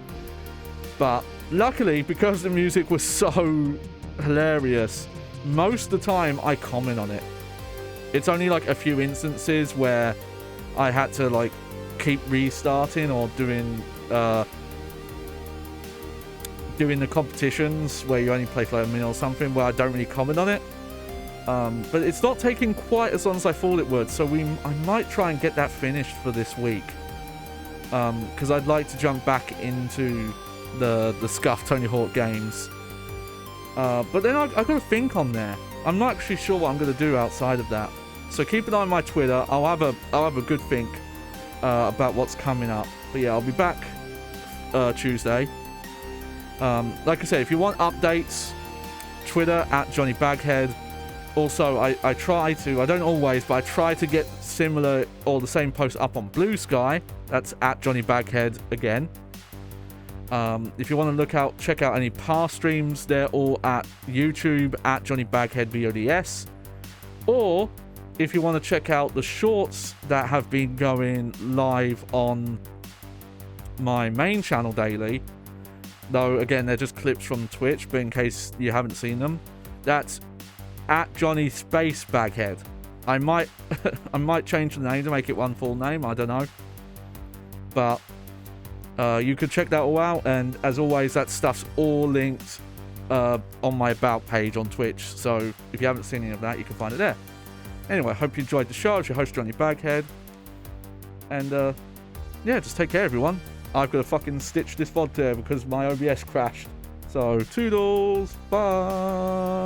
But luckily, because the music was so hilarious, most of the time I comment on it. It's only like a few instances where I had to like keep restarting or doing the competitions where you only play for like a minute or something where I don't really comment on it. But it's not taking quite as long as I thought it would, so I might try and get that finished for this week. Because I'd like to jump back into the Scuff Tony Hawk games. But then I've got to think on there. I'm not actually sure what I'm going to do outside of that. So keep an eye on my Twitter. I'll have a good think about what's coming up. But yeah, I'll be back Tuesday. Like I said, if you want updates, Twitter at Johnny Baghead. Also, I try to, I don't always, but I try to get similar or the same posts up on Blue Sky. That's at Johnny Baghead again. If you want to check out any past streams, they're all at YouTube at Johnny Baghead VODS. Or if you want to check out the shorts that have been going live on my main channel daily, though again they're just clips from Twitch, but in case you haven't seen them, that's at Johnny Space Baghead. I might change the name to make it one full name, I don't know. But you could check that all out, and as always, that stuff's all linked on my About page on Twitch, so if you haven't seen any of that, you can find it there. Anyway, I hope you enjoyed the show. It's your host, Johnny Baghead. And yeah, just take care, everyone. I've got to fucking stitch this VOD there because my OBS crashed. So, toodles, bye!